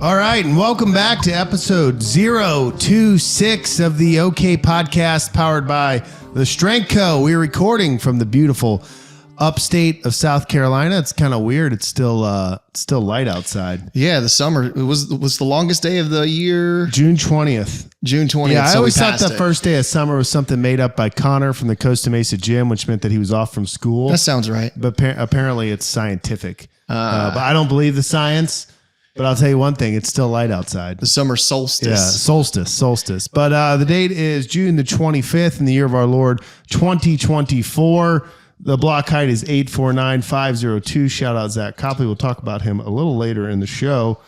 All right, and welcome back to episode 026 of the OK Podcast, powered by The Strength Co. We're recording from the beautiful upstate of South Carolina. It's kind of weird. It's still light outside. Yeah, the summer was the longest day of the year. June 20th. June 20th. Yeah, I so always thought the first day of summer was something made up by Connor from the Costa Mesa gym, which meant that he was off from school. That sounds right. But apparently it's scientific. But I don't believe the science. But I'll tell you one thing, it's still light outside. The summer solstice. Yeah, solstice. But the date is June the 25th in the year of our Lord, 2024. The block height is 849-502. Shout out Zach Copley. We'll talk about him a little later in the show.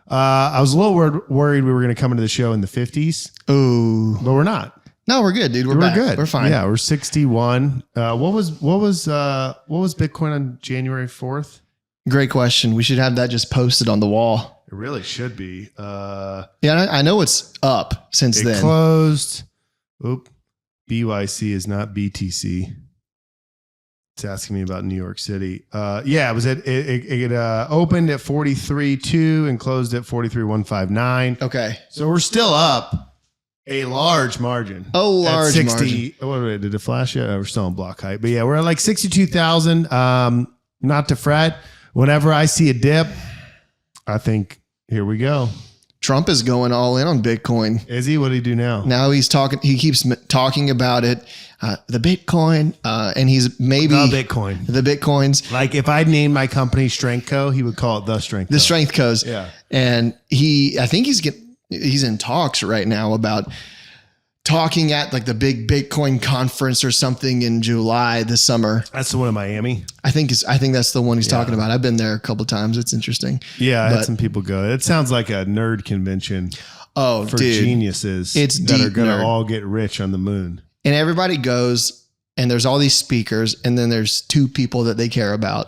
I was a little worried we were going to come into the show in the 50s. Ooh. But we're not. No, we're good, dude. We're back. Good. We're fine. Yeah, we're 61. What was Bitcoin on January 4th? Great question. We should have that just posted on the wall. It really should be. Yeah, I know it's up since then. It closed. Oop. BYC is not BTC. It's asking me about New York City. Yeah, it was it opened at 43.2 and closed at 43.159. Okay. So we're still up a large margin. A large 60, margin. Did it flash yet? We're still on block height. But yeah, we're at like 62,000. Not to fret. Whenever I see a dip, I think, here we go. Trump is going all in on Bitcoin. Is he? What do he do now? Now he's talking. He keeps talking about it, the Bitcoin, and he's maybe the Bitcoin. The Bitcoins. Like if I'd named my company Strength Co, he would call it the Strength Co. The Strength Co's. Yeah. And I think he's in talks right now about talking at like the big Bitcoin conference or something in July this summer. That's the one in Miami. I think that's the one he's talking about. I've been there a couple of times. It's interesting. Yeah, I had some people go. It sounds like a nerd convention. Oh, for dude, geniuses it's that are going nerd. to all get rich on the moon. And everybody goes, and there's all these speakers, and then there's two people that they care about.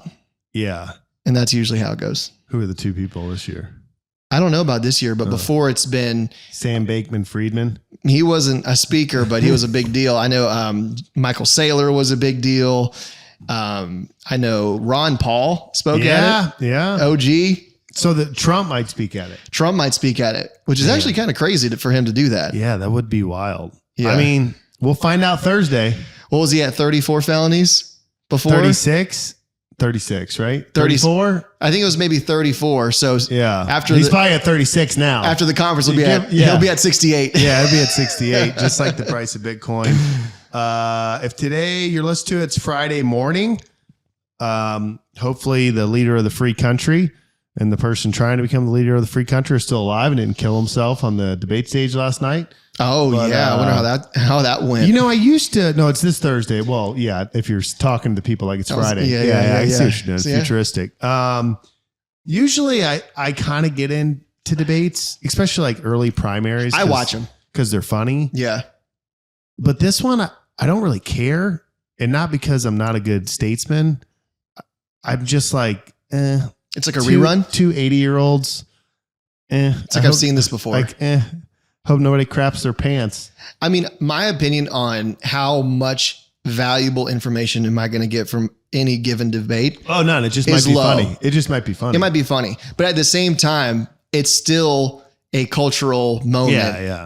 Yeah, and that's usually how it goes. Who are the two people this year? I don't know about this year, but before it's been Sam Bankman-Friedman. He wasn't a speaker, but he was a big deal. I know Michael Saylor was a big deal. I know Ron Paul spoke at it. Yeah. OG. So that Trump might speak at it. Trump might speak at it, which is actually kind of crazy for him to do that. Yeah, that would be wild. Yeah. I mean, we'll find out Thursday. What was he at? 34 felonies before? 36, right? 34? I think it was maybe 34. So yeah, he's probably at 36 now. After the conference, he'll be at 68. Yeah, he'll be at 68, just like the price of Bitcoin. If today you're listening to it, it's Friday morning. Hopefully the leader of the free country and the person trying to become the leader of the free country is still alive and didn't kill himself on the debate stage last night. Oh, but, yeah. I wonder how that went. You know, I used to, no, it's this Thursday. Well, yeah, if you're talking to people like it's Friday. Yeah, I see what you're doing. It's futuristic. Usually I kind of get into debates, especially like early primaries. I watch them. Because they're funny. Yeah. But this one, I don't really care. And not because I'm not a good statesman. I'm just like, It's like a rerun? Two 80-year-olds. It's like I've seen this before. Like, hope nobody craps their pants. I mean, my opinion on how much valuable information am I going to get from any given debate? Oh, none. It just might be funny. It just might be funny. It might be funny. But at the same time, it's still a cultural moment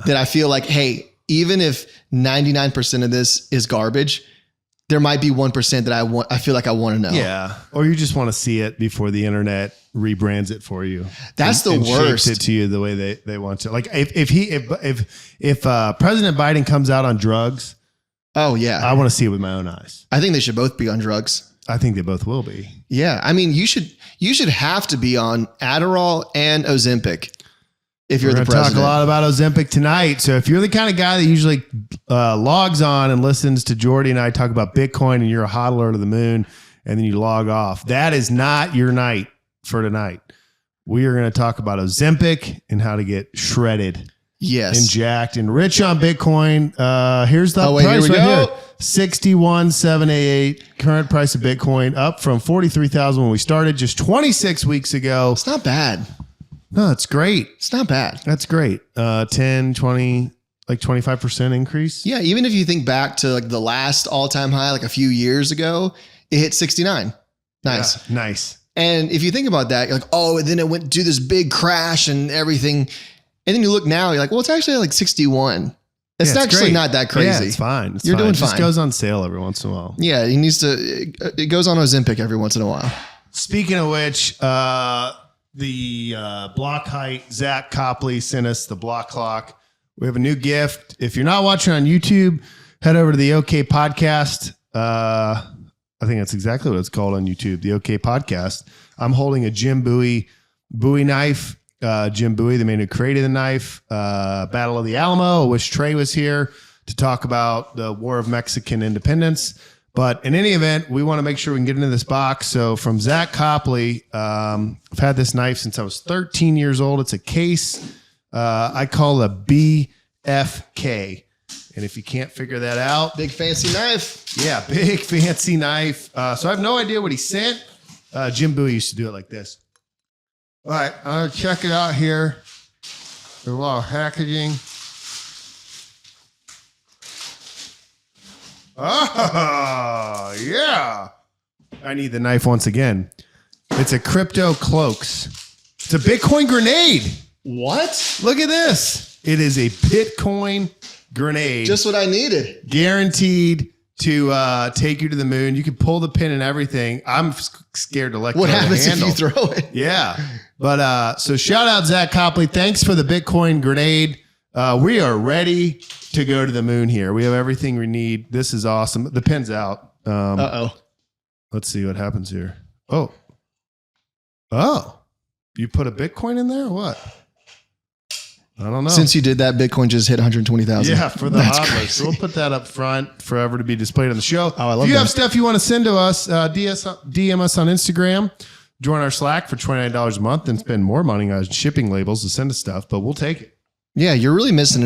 that I feel like, hey, even if 99% of this is garbage, there might be 1% that I feel like I want to know. Yeah. Or you just want to see it before the internet rebrands it for you. That's the worst. Shapes it to you the way they want to. Like if President Biden comes out on drugs. Oh yeah. I want to see it with my own eyes. I think they should both be on drugs. I think they both will be. Yeah. I mean, you should have to be on Adderall and Ozempic. If you're the president. Talk a lot about Ozempic tonight. So if you're the kind of guy that usually logs on and listens to Jordy and I talk about Bitcoin and you're a hodler to the moon and then you log off, that is not your night for tonight. We are going to talk about Ozempic and how to get shredded. Yes. And jacked and rich on Bitcoin. Here's the price here right here. 61,788. Current price of Bitcoin up from 43,000 when we started just 26 weeks ago. It's not bad. No, it's great. It's not bad. That's great. 10, 20, like 25% increase. Yeah. Even if you think back to like the last all-time high, like a few years ago, it hit 69. Nice. Yeah, nice. And if you think about that, you're like, oh, and then it went to this big crash and everything. And then you look now, you're like, well, it's actually like 61. It's actually great. not that crazy. Yeah, it's fine. You're doing fine. It just fine. goes on sale every once in a while. Yeah, it goes on Ozempic every once in a while. Speaking of which, the block height, Zach Copley sent us the block clock. We have a new gift. If you're not watching on YouTube, head over to the OK Podcast. I think that's exactly what it's called on YouTube, the OK Podcast. I'm holding a Jim Bowie knife. Jim Bowie, the man who created the knife. Battle of the Alamo. I wish Trey was here to talk about the War of Mexican Independence. But in any event, we want to make sure we can get into this box. So from Zach Copley, I've had this knife since I was 13 years old. It's a case I call a BFK. And if you can't figure that out. Big fancy knife. Yeah, big fancy knife. So I have no idea what he sent. Jim Bowie used to do it like this. All right, I'm going to check it out here. There's a lot of packaging. Oh, yeah. I need the knife once again. It's a Crypto Cloaks. It's a Bitcoin grenade. What? Look at this. It is a Bitcoin grenade. Just what I needed. Guaranteed to take you to the moon. You can pull the pin and everything. I'm scared to let go of the handle. What happens if you throw it? Yeah. But so shout out Zach Copley. Thanks for the Bitcoin grenade. We are ready to go to the moon here. We have everything we need. This is awesome. The pin's out. Let's see what happens here. Oh, you put a Bitcoin in there or what? I don't know. Since you did that, Bitcoin just hit 120,000. Yeah, for the hodlers. So we'll put that up front forever to be displayed on the show. Oh, I love If you that. have stuff you want to send to us, DM us on Instagram. Join our Slack for $29 a month and spend more money on shipping labels to send us stuff, but we'll take it. Yeah, you're really missing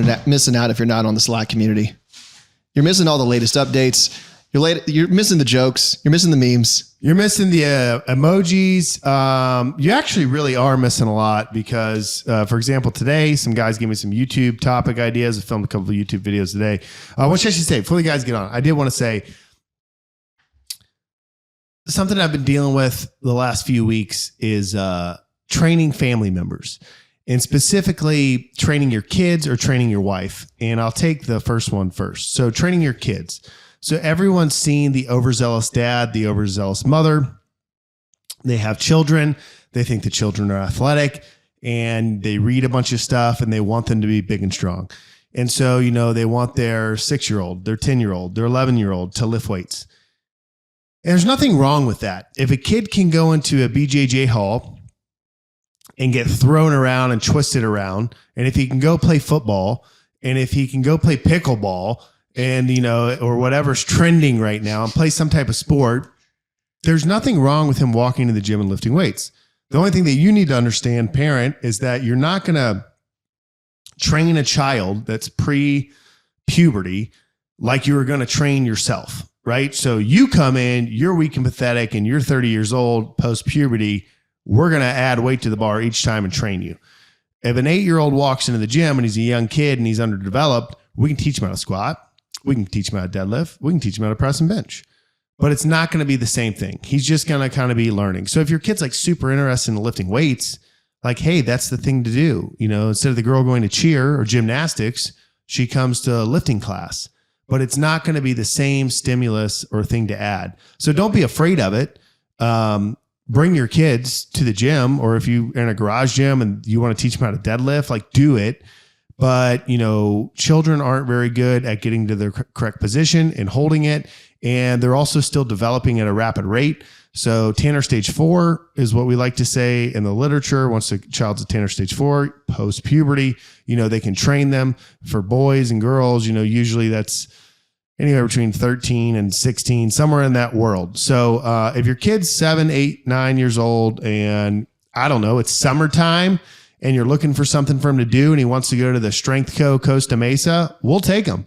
out if you're not on the Slack community. You're missing all the latest updates. You're missing the jokes. You're missing the memes. You're missing the emojis. You actually really are missing a lot because, for example, today, some guys gave me some YouTube topic ideas. I filmed a couple of YouTube videos today. What should I say before the guys get on? I did want to say something I've been dealing with the last few weeks is training family members. And specifically training your kids or training your wife. And I'll take the first one first. So training your kids. So everyone's seen the overzealous dad, the overzealous mother. They have children. They think the children are athletic and they read a bunch of stuff and they want them to be big and strong. And so, they want their 6-year-old, their 10-year-old, their 11-year-old to lift weights. And there's nothing wrong with that. If a kid can go into a BJJ hall and get thrown around and twisted around. And if he can go play football and if he can go play pickleball and, or whatever's trending right now and play some type of sport, there's nothing wrong with him walking to the gym and lifting weights. The only thing that you need to understand, parent, is that you're not going to train a child that's pre-puberty like you were going to train yourself, right? So you come in, you're weak and pathetic and you're 30 years old post-puberty. We're going to add weight to the bar each time and train you. If an 8-year-old walks into the gym and he's a young kid and he's underdeveloped, we can teach him how to squat. We can teach him how to deadlift. We can teach him how to press and bench. But it's not going to be the same thing. He's just going to kind of be learning. So if your kid's like super interested in lifting weights, like, hey, that's the thing to do. Instead of the girl going to cheer or gymnastics, she comes to lifting class. But it's not going to be the same stimulus or thing to add. So don't be afraid of it. Bring your kids to the gym, or if you're in a garage gym and you want to teach them how to deadlift, like do it. But, children aren't very good at getting to their correct position and holding it. And they're also still developing at a rapid rate. So Tanner stage 4 is what we like to say in the literature. Once a child's at Tanner stage 4, post puberty, they can train them. For boys and girls, usually that's anywhere between 13 and 16, somewhere in that world. So if your kid's 7, 8, 9 years old and I don't know, it's summertime and you're looking for something for him to do and he wants to go to the Strength Co. Costa Mesa, we'll take him.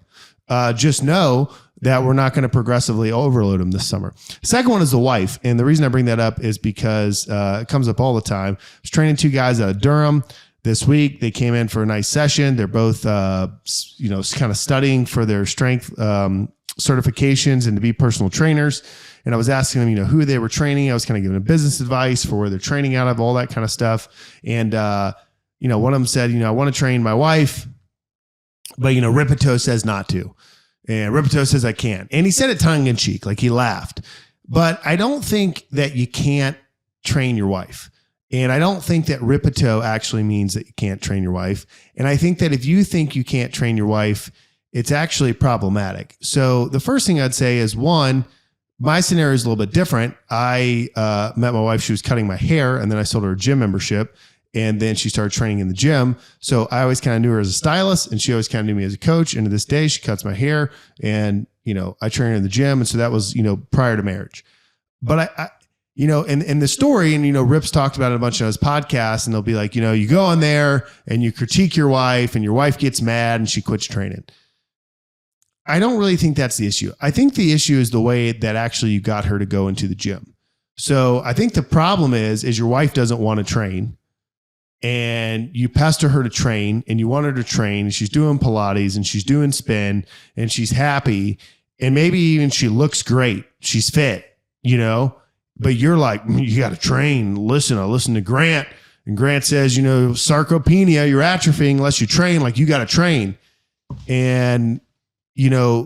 Just know that we're not going to progressively overload him this summer. Second one is the wife. And the reason I bring that up is because it comes up all the time. I was training 2 guys out of Durham this week. They came in for a nice session. They're both, kind of studying for their strength certifications and to be personal trainers. and I was asking them, who they were training. I was kind of giving them business advice for where they're training out of, all that kind of stuff. And, one of them said, I want to train my wife, but, Ripito says not to. And Ripito says I can't. And he said it tongue in cheek, like he laughed. But I don't think that you can't train your wife. And I don't think that Ripito actually means that you can't train your wife. And I think that if you think you can't train your wife, it's actually problematic. So the first thing I'd say is, one, my scenario is a little bit different. I met my wife. She was cutting my hair, and then I sold her a gym membership. And then she started training in the gym. So I always kind of knew her as a stylist, and she always kind of knew me as a coach. And to this day, she cuts my hair, and, I train her in the gym. And so that was, prior to marriage. But I in the story, and, Rip's talked about it a bunch on his podcasts, and they'll be like, you go in there and you critique your wife, and your wife gets mad and she quits training. I don't really think that's the issue. I think the issue is the way that actually you got her to go into the gym. So I think the problem is your wife doesn't want to train. And you pester her to train, and you want her to train, and she's doing Pilates, and she's doing spin, and she's happy. And maybe even she looks great. She's fit, but you're like, you got to train. Listen, I listen to Grant, and Grant says, sarcopenia, you're atrophying unless you train. Like, you got to train. And,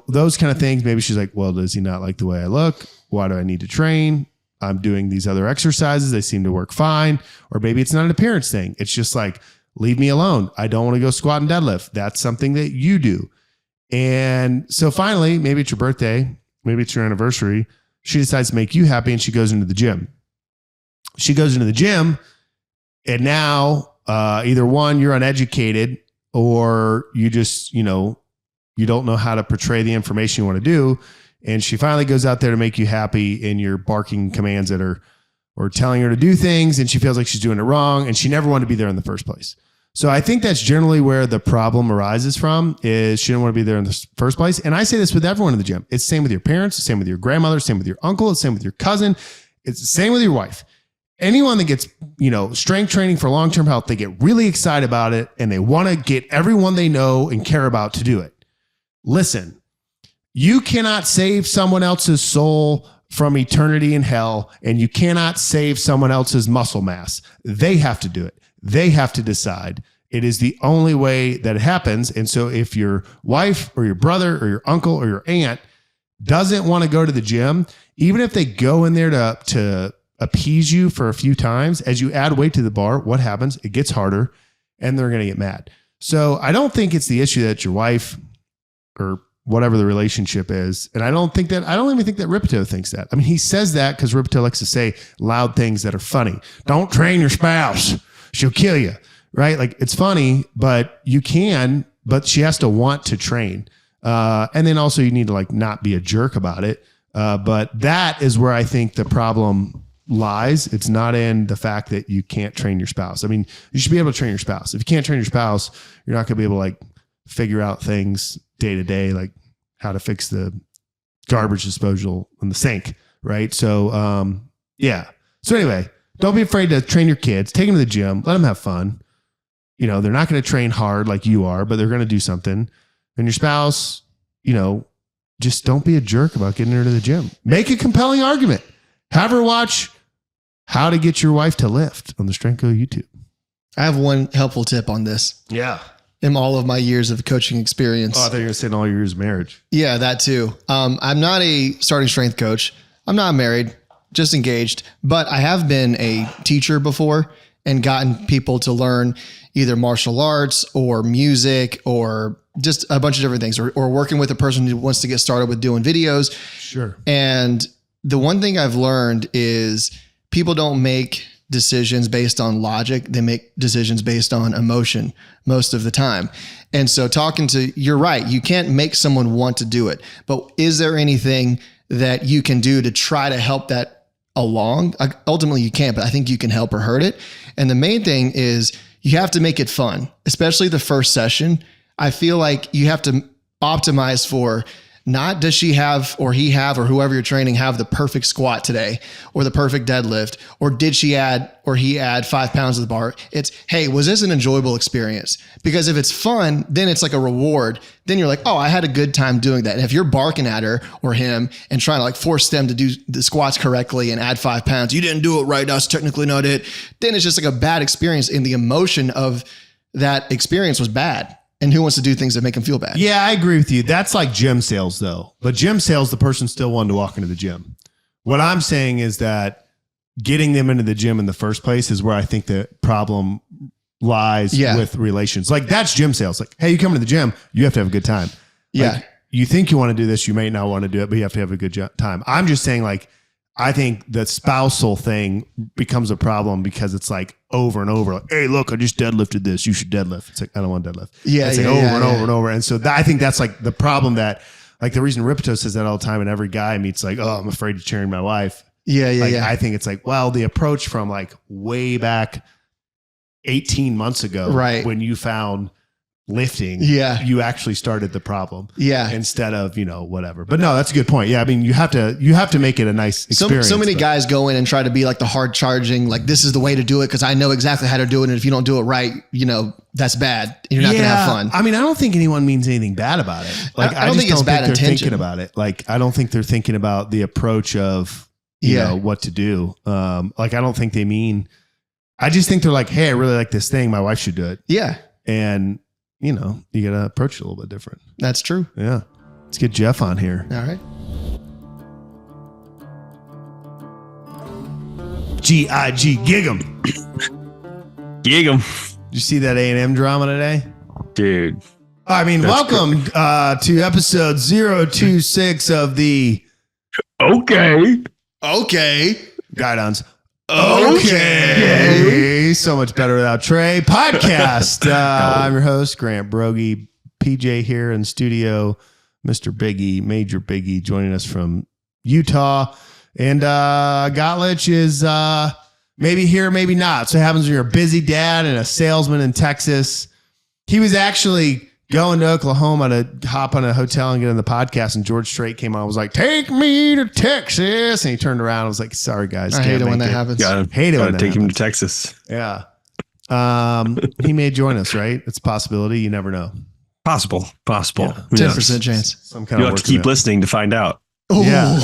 those kind of things. Maybe she's like, well, does he not like the way I look? Why do I need to train? I'm doing these other exercises. They seem to work fine. Or maybe it's not an appearance thing. It's just like, leave me alone. I don't want to go squat and deadlift. That's something that you do. And so finally, maybe it's your birthday, maybe it's your anniversary. She decides to make you happy, and she goes into the gym. She goes into the gym, and now either one, you're uneducated, or you just, you don't know how to portray the information you want to do. And she finally goes out there to make you happy, and you're barking commands at her or telling her to do things, and she feels like she's doing it wrong, and she never wanted to be there in the first place. So I think that's generally where the problem arises from, is she didn't want to be there in the first place. And I say this with everyone in the gym. It's the same with your parents, the same with your grandmother, same with your uncle, it's the same with your cousin. It's the same with your wife. Anyone that gets, strength training for long-term health, they get really excited about it, and they want to get everyone they know and care about to do it. Listen. You cannot save someone else's soul from eternity in hell, and you cannot save someone else's muscle mass. They have to do it. They have to decide. It is the only way that it happens. And so if your wife or your brother or your uncle or your aunt doesn't want to go to the gym, even if they go in there to appease you for a few times, as you add weight to the bar, what happens? It gets harder, and they're going to get mad. So I don't think it's the issue that your wife or whatever the relationship is. And I don't even think that Ripito thinks that. I mean, he says that because Ripito likes to say loud things that are funny. Don't train your spouse. She'll kill you, right? Like, it's funny, but you can, but she has to want to train. And then also you need to not be a jerk about it. But that is where I think the problem lies. It's not in the fact that you can't train your spouse. I mean, you should be able to train your spouse. If you can't train your spouse, you're not going to be able to figure out things day to day, like how to fix the garbage disposal in the sink. Right. So, yeah. So anyway, don't be afraid to train your kids, take them to the gym, let them have fun. They're not going to train hard like you are, but they're going to do something. And your spouse, just don't be a jerk about getting her to the gym. Make a compelling argument. Have her watch How to Get Your Wife to Lift on the Strength Co YouTube. I have one helpful tip on this. Yeah. In all of my years of coaching experience. Oh, I thought you were going to say in all your years of marriage. Yeah, that too. I'm not a starting strength coach. I'm not married, just engaged, but I have been a teacher before and gotten people to learn either martial arts or music or just a bunch of different things, or working with a person who wants to get started with doing videos. Sure. And the one thing I've learned is people don't make decisions based on logic. They make decisions based on emotion most of the time. And so you're right. You can't make someone want to do it, but is there anything that you can do to try to help that along? Ultimately you can't, but I think you can help or hurt it. And the main thing is you have to make it fun, especially the first session. I feel like you have to optimize for Not does she have, or he have, or whoever you're training have the perfect squat today or the perfect deadlift, or did she add, or he add 5 pounds to the bar? It's, hey, was this an enjoyable experience? Because if it's fun, then it's like a reward. Then you're like, oh, I had a good time doing that. And if you're barking at her or him and trying to like force them to do the squats correctly and add 5 pounds, you didn't do it right, that's technically not it. Then it's just like a bad experience, and the emotion of that experience was bad. And who wants to do things that make them feel bad? Yeah, I agree with you. That's like gym sales though. But gym sales, the person still wanted to walk into the gym. What I'm saying is that getting them into the gym in the first place is where I think the problem lies with relations. Like that's gym sales. Like, hey, you come to the gym, you have to have a good time. Yeah. Like, you think you want to do this, you may not want to do it, but you have to have a good time. I'm just saying, like, I think the spousal thing becomes a problem because it's like over and over. Like, hey, look, I just deadlifted this. You should deadlift. It's like, I don't want to deadlift. Yeah. It's like over and over and over. And so I think that's like the problem that, like the reason Ripito says that all the time, and every guy meets like, oh, I'm afraid to train my wife. Yeah. I think it's like, well, the approach from like way back 18 months ago, right, when you found lifting, you actually started the problem, instead of, whatever. But no, that's a good point. Yeah, I mean, you have to make it a nice experience. So many guys go in and try to be like the hard charging, like this is the way to do it because I know exactly how to do it, and if you don't do it right, that's bad. You're not gonna have fun. I mean, I don't think anyone means anything bad about it. Like I don't think it's bad intention. Thinking about it. Like I don't think they're thinking about the approach of you know what to do. Like I don't think they mean. I just think they're like, hey, I really like this thing. My wife should do it. Yeah, and you got to approach it a little bit different. That's true. Yeah. Let's get Jeff on here. All right. G-I-G, gig 'em. Gig 'em. Did you see that A&M drama today? Dude. I mean, welcome to episode 026 of the... Okay. Guidons. Okay. So much better without Trey. Podcast. I'm your host, Grant Broggi. PJ here in studio. Mr. Biggie, Major Biggie, joining us from Utah. And Gottlich is maybe here, maybe not. So it happens when you're a busy dad and a salesman in Texas. He was actually going to Oklahoma to hop on a hotel and get on the podcast, and George Strait came on and was like, take me to Texas. And he turned around and was like, sorry, guys. I hate it when that happens. Hate it when that take happens. him to Texas. Yeah. He may join us, right? It's a possibility. You never know. Possible. Yeah. 10% chance. Some kind You'll have to keep listening to find out. Yeah.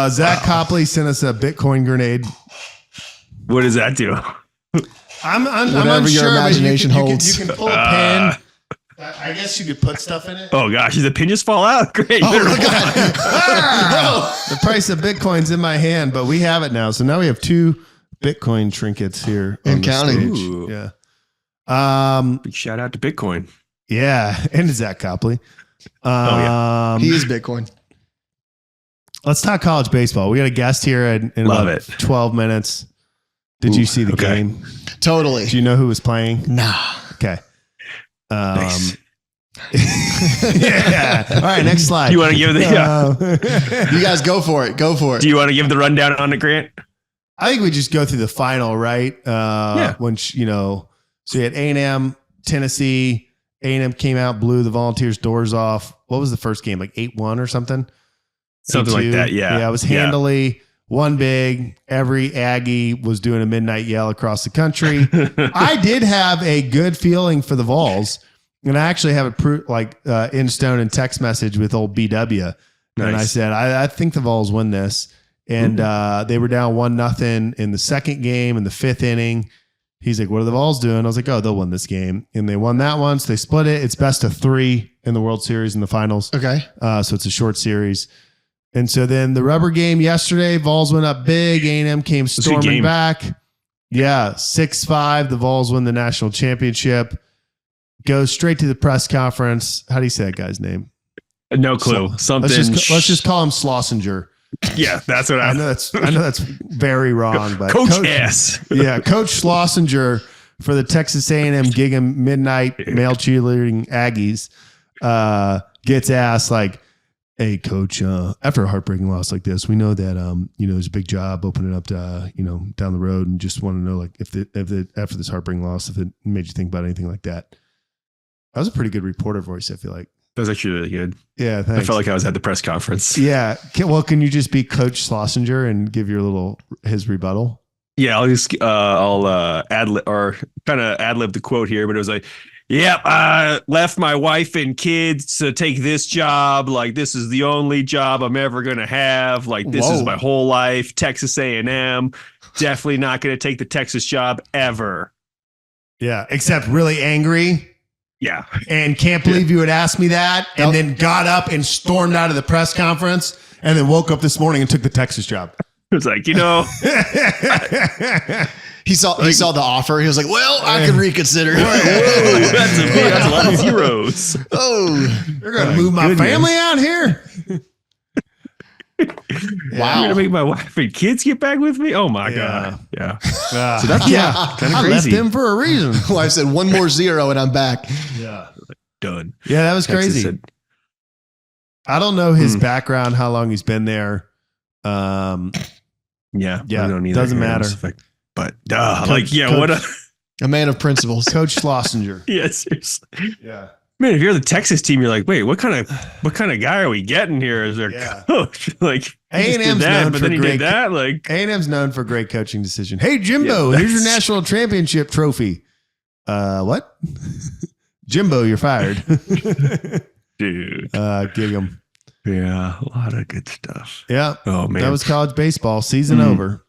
Zach Copley sent us a Bitcoin grenade. What does that do? I'm whatever unsure, your imagination holds. You can pull a pin. I guess you could put stuff in it. Oh gosh, did the pin just fall out? Great. The price of Bitcoin's in my hand, but we have it now. So now we have 2 Bitcoin trinkets here and counting. Stage. Yeah. Big shout out to Bitcoin. Yeah, and to Zach Copley. He is Bitcoin. Let's talk college baseball. We got a guest here in about 12 minutes. Did you see the game? Totally. Do you know who was playing? Nah. Okay. Nice. Yeah. All right. Next slide. You want to give the? You guys go for it. Go for it. Do you want to give the rundown on it, Grant? I think we just go through the final, right? When so you had A&M, Tennessee. A&M came out, blew the Volunteers' doors off. What was the first game? Like 8-1 or something? Something 8-2? like that. Yeah. Yeah. It was handily. One big. Every Aggie was doing a midnight yell across the country. I did have a good feeling for the Vols, and I actually have it in stone and text message with old BW. Nice. And I said, I think the Vols win this. And they were down 1-0 in the second game in the 5th inning. He's like, what are the Vols doing? I was like, oh, they'll win this game. And they won that one. So they split it. It's best of 3 in the World Series in the finals. Okay. So it's a short series. And so then the rubber game yesterday, Vols went up big. A&M came storming back. Yeah, 6-5. The Vols win the national championship. Goes straight to the press conference. How do you say that guy's name? No clue. Something. Let's just call him Schlosinger. Yeah, that's what I know. I know that's very wrong, but Coach S. Yeah, Coach Schlosinger for the Texas A&M Gig'em Midnight Male Cheerleading Aggies gets asked like, hey, Coach, after a heartbreaking loss like this, we know that there's a big job opening up to down the road, and just want to know like if after this heartbreaking loss, if it made you think about anything like that. That was a pretty good reporter voice, I feel like. That was actually really good. Yeah, I thanks. felt like I was at the press conference. Yeah. Can you just be Coach Schlesinger and give your his rebuttal? Yeah, I'll ad lib the quote here, but it was like, "Yep, I left my wife and kids to take this job. Like, this is the only job I'm ever gonna have. Like, this is my whole life. Texas A&M. Definitely not gonna take the Texas job ever." Yeah, except really angry. Yeah, And can't believe you would ask me that, and then got up and stormed out of the press conference, and then woke up this morning and took the Texas job. it was like, He saw the offer. He was like, "Well, I can reconsider." whoa, that's a lot of zeros. Oh, You're going to move my family out here? wow! I'm gonna make my wife and kids get back with me. Oh my god! Yeah. So that's kind of I left crazy. him for a reason. Wife said, "One more zero and I'm back." Yeah. Done. Yeah, that was Texas crazy. said, I don't know his background, how long he's been there. yeah, Yeah, I don't either. doesn't matter. But Coach, what a A man of principles. Coach Schlesinger. yeah, seriously. Yeah. Man, if you're the Texas team, you're like, wait, what kind of guy are we getting here as our coach? Like, A&M's known but for then he great. did that. Like, A&M's known for great coaching decision. Hey Jimbo, Yeah, here's your that's- national championship trophy. What? Jimbo, you're fired. dude, Gig 'em. yeah, a lot of good stuff. Yeah. Oh man, That was college baseball season over.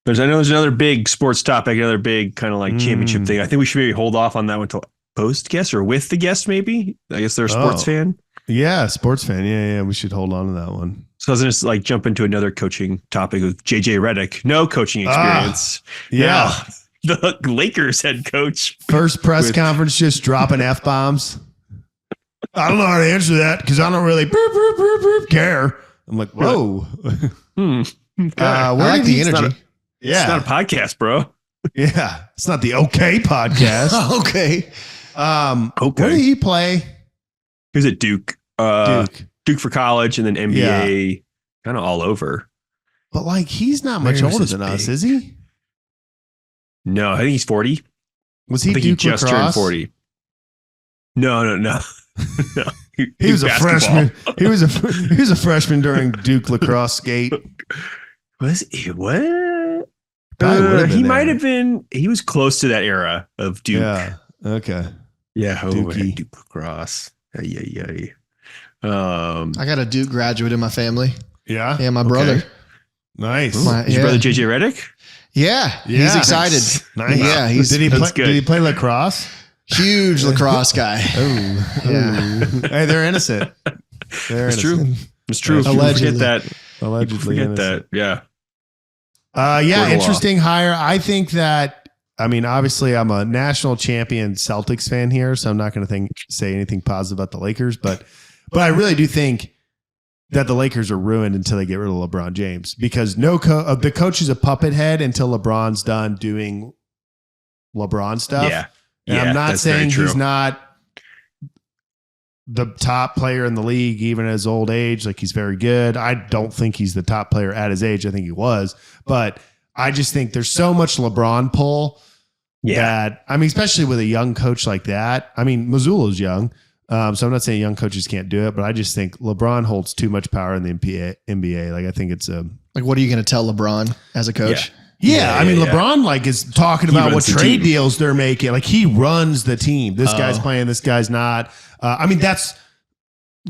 I know there's another big sports topic, another big kind of like championship thing. I think we should maybe hold off on that one until post guest or with the guest. Maybe I guess they're a sports fan. Yeah, sports fan. Yeah, we should hold on to that one. So I was just like jump into another coaching topic with JJ Redick. No coaching experience. Yeah. Now, the Lakers head coach. First press conference, just dropping F-bombs. I don't know how to answer that because I don't really care. I'm like, whoa. I like the energy. It's not a podcast, bro. Yeah. It's not the OK podcast. Okay. Where did he play? He was at Duke. Duke for college and then NBA kind of all over. But like, he's not much older than us, is he? No, I think he's 40. Was he I think Duke he just lacrosse? turned 40. No. No. He was a basketball. freshman. He was a freshman during Duke lacrosse skate. Was he? What? Probably would have been He there. might have been. He was close to that era of Duke. Yeah. Okay. Yeah. Dookie. Duke lacrosse. Yeah. I got a Duke graduate in my family. Yeah. Yeah, my brother. Nice. Is your brother JJ Redick? Yeah, he's excited. Nice. Yeah, Did he That's play? good. Did he play lacrosse? Huge lacrosse guy. Oh. Yeah. Hey, they're innocent. They're It's innocent. true. It's true. Allegedly. Forget that. Allegedly Forget innocent. that. Yeah. Yeah, Word of law. interesting hire. I think that, I mean, obviously I'm a national champion Celtics fan here, so I'm not going to say anything positive about the Lakers, but I really do think that the Lakers are ruined until they get rid of LeBron James because the coach is a puppet head until LeBron's done doing LeBron stuff. Yeah. And I'm not saying he's not the top player in the league, even at his old age. Like, he's very good. I don't think he's the top player at his age. I think he was, but I just think there's so much LeBron pull that, I mean, especially with a young coach like that. I mean, Missoula's young. So I'm not saying young coaches can't do it, but I just think LeBron holds too much power in the NBA. Like, I think it's Like, what are you going to tell LeBron as a coach? Yeah, I mean, LeBron like is talking about what runs the trade team. deals they're making. Like, he runs the team. This guy's playing, this guy's not. I mean, that's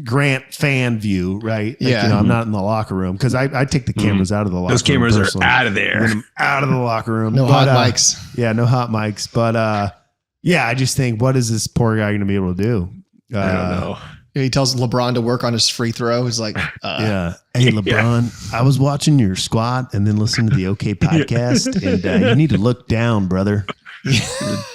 Grant fan view, right? Like, Yeah. you know, I'm not in the locker room because I take the cameras out of the locker room. Those cameras are personally. out of there. Get 'em out of the locker room. No But, hot mics. Yeah, no hot mics. But yeah, I just think, what is this poor guy going to be able to do? I don't know. He tells LeBron to work on his free throw. He's like, Yeah. Hey, LeBron, I was watching your squat and then listening to the OK podcast, and you need to look down, brother.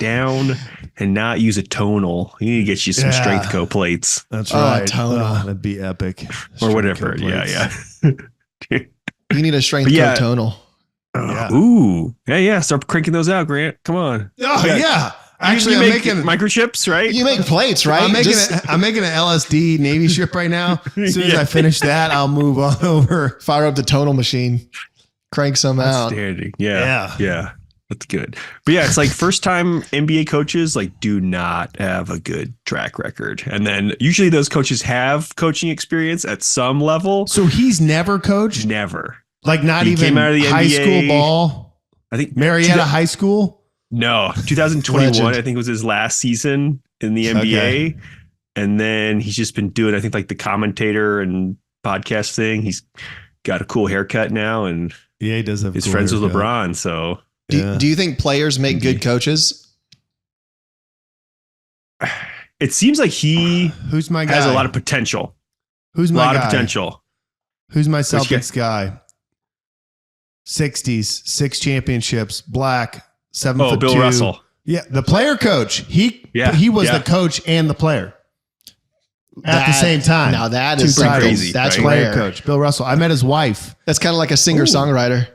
Down and not use a tonal. You need to get you some strength co plates That's Oh, right. tonal. That'd be epic. or whatever. Strength Yeah. you need a strength Yeah. tonal. Yeah. Ooh. Yeah. Start cranking those out, Grant. Come on. Oh, yeah. Actually, you I'm make making microchips, right? You make plates, right? I'm making an LSD Navy ship right now. As soon as I finish that, I'll move on over. Fire up the tonal machine. Crank some out. Outstanding. Yeah. That's good. But yeah, it's like first time NBA coaches like do not have a good track record. And then usually those coaches have coaching experience at some level. So he's never coached? Never. Like not He even came out of the high NBA. school ball? I think Marietta High School? No, 2021, Legend. I think was his last season in the NBA. Okay. And then he's just been doing, I think, like the commentator and podcast thing. He's got a cool haircut now and Yeah, he does have he's cool friends with haircut. LeBron. So Do you think players make good coaches? it seems like he Who's my guy? has a lot of potential. Who's A my lot guy? of potential. Who's my guy? Celtics guy? 60s, 6 championships, black, 7'2". Bill Russell. Yeah, the player coach. He was Yeah. the coach and the player at the same time. Now that Two is titles. crazy, That's right? Player rare. coach, Bill Russell. I met his wife. That's kind of like a singer-songwriter.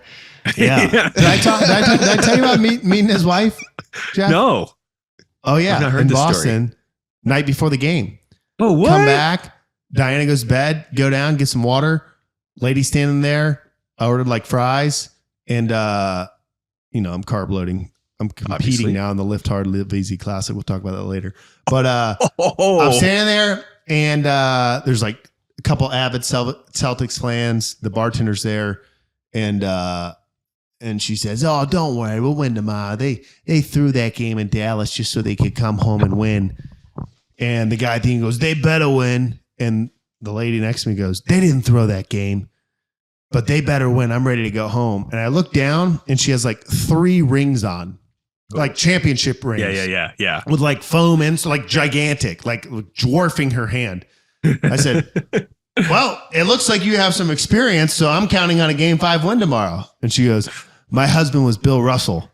Yeah. Did I tell you about meeting his wife, Jeff? No. Oh yeah, I've not heard in this story. Boston, night before the game. Oh, what? Come back. Diana goes to bed. Go down, get some water. Lady standing there. I ordered like fries, and I'm carb loading. I'm competing Obviously. now in the Lift Hard, Live Easy Classic. We'll talk about that later. But Oh. I'm standing there, and there's like a couple avid Celtics fans. The bartender's there, and she says, "Oh, don't worry, we'll win tomorrow. They threw that game in Dallas just so they could come home and win." And the guy thinking goes, "They better win." And the lady next to me goes, "They didn't throw that game, but they better win. I'm ready to go home." And I look down, and she has like 3 rings on, like championship rings. Yeah. With like foam in, so like gigantic, like dwarfing her hand. I said, "Well, it looks like you have some experience, so I'm counting on a Game 5 win tomorrow." And she goes, "My husband was Bill Russell."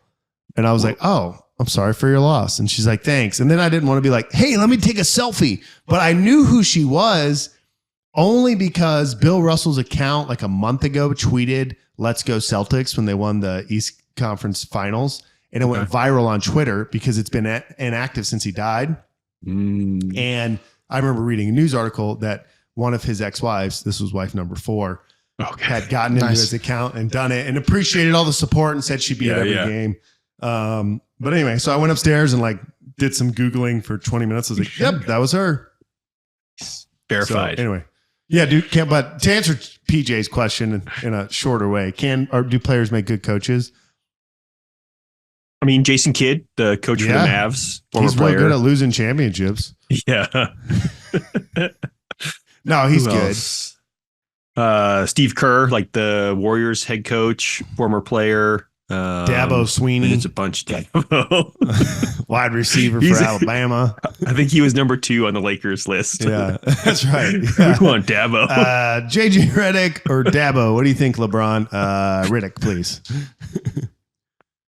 And I was like, "Oh, I'm sorry for your loss." And she's like, "Thanks." And then I didn't want to be like, "Hey, let me take a selfie." But I knew who she was only because Bill Russell's account like a month ago tweeted, "Let's go Celtics," when they won the East Conference Finals. And it went viral on Twitter because it's been inactive since he died. And I remember reading a news article that one of his ex-wives, this was wife number 4, had gotten into his account and done it and appreciated all the support and said she'd be at every game. But anyway, so I went upstairs and like did some Googling for 20 minutes. I was like, "Yep, that was her." Verified. So anyway, yeah, dude. But to answer PJ's question in a shorter way, do players make good coaches? I mean, Jason Kidd, the coach for the Mavs, former he's player. real good at losing championships. Yeah. No, he's Who good. else? Steve Kerr, like the Warriors head coach, former player. Dabo Sweeney, It's a bunch. Dabo. wide receiver He's- for Alabama. I think he was number 2 on the Lakers list. Yeah, that's right. Who won Dabo? JJ Redick or Dabo? What do you think, LeBron? Redick, please.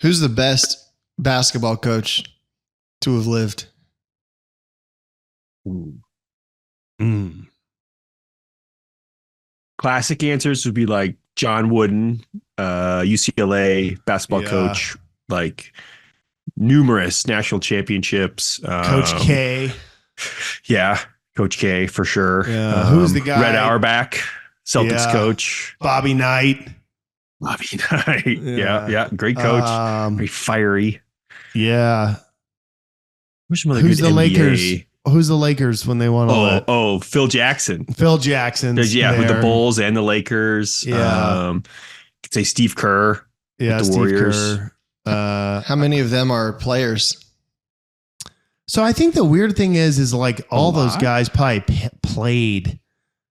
Who's the best basketball coach to have lived? Classic answers would be like John Wooden, UCLA basketball coach, like numerous national championships. Coach K. Yeah, Coach K for sure. Yeah. Who's the guy? Red Auerbach, Celtics coach. Bobby Knight. Bobby Knight. Yeah. Great coach. Very fiery. Yeah. Who's some other Who's good the NBA? Lakers? Who's the Lakers when they won all that? Oh, Phil Jackson. Phil Jackson. Yeah, with the Bulls and the Lakers. Yeah. Could say Steve Kerr. Yeah, with the Steve Warriors. Kerr. How many of them are players? So I think the weird thing is like all those lot? guys probably played.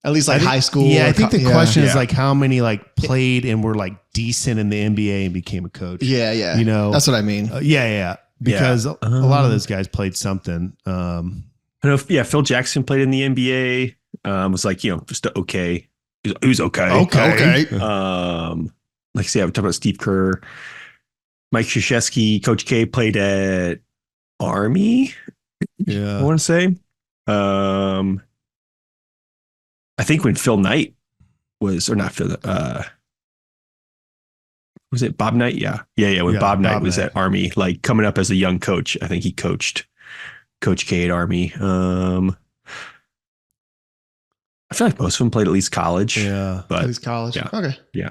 At least like I think- high school. Yeah, or I think the co- question is Yeah. like how many like played and were like decent in the NBA and became a coach. Yeah, yeah. You know, That's what I mean. yeah. Because a lot of those guys played something. I know, Phil Jackson played in the NBA. Was like, just okay. He was okay. Okay. Like I say, I'm talking about Steve Kerr, Mike Krzyzewski, Coach K played at Army. I Yeah. want to say. I think when Phil Knight was, or not Phil, was it Bob Knight? Yeah. When Bob Knight was at Army, like coming up as a young coach, I think he coached Coach K at Army. I feel like most of them played at least college. Yeah. But At least college. yeah. Okay. Yeah.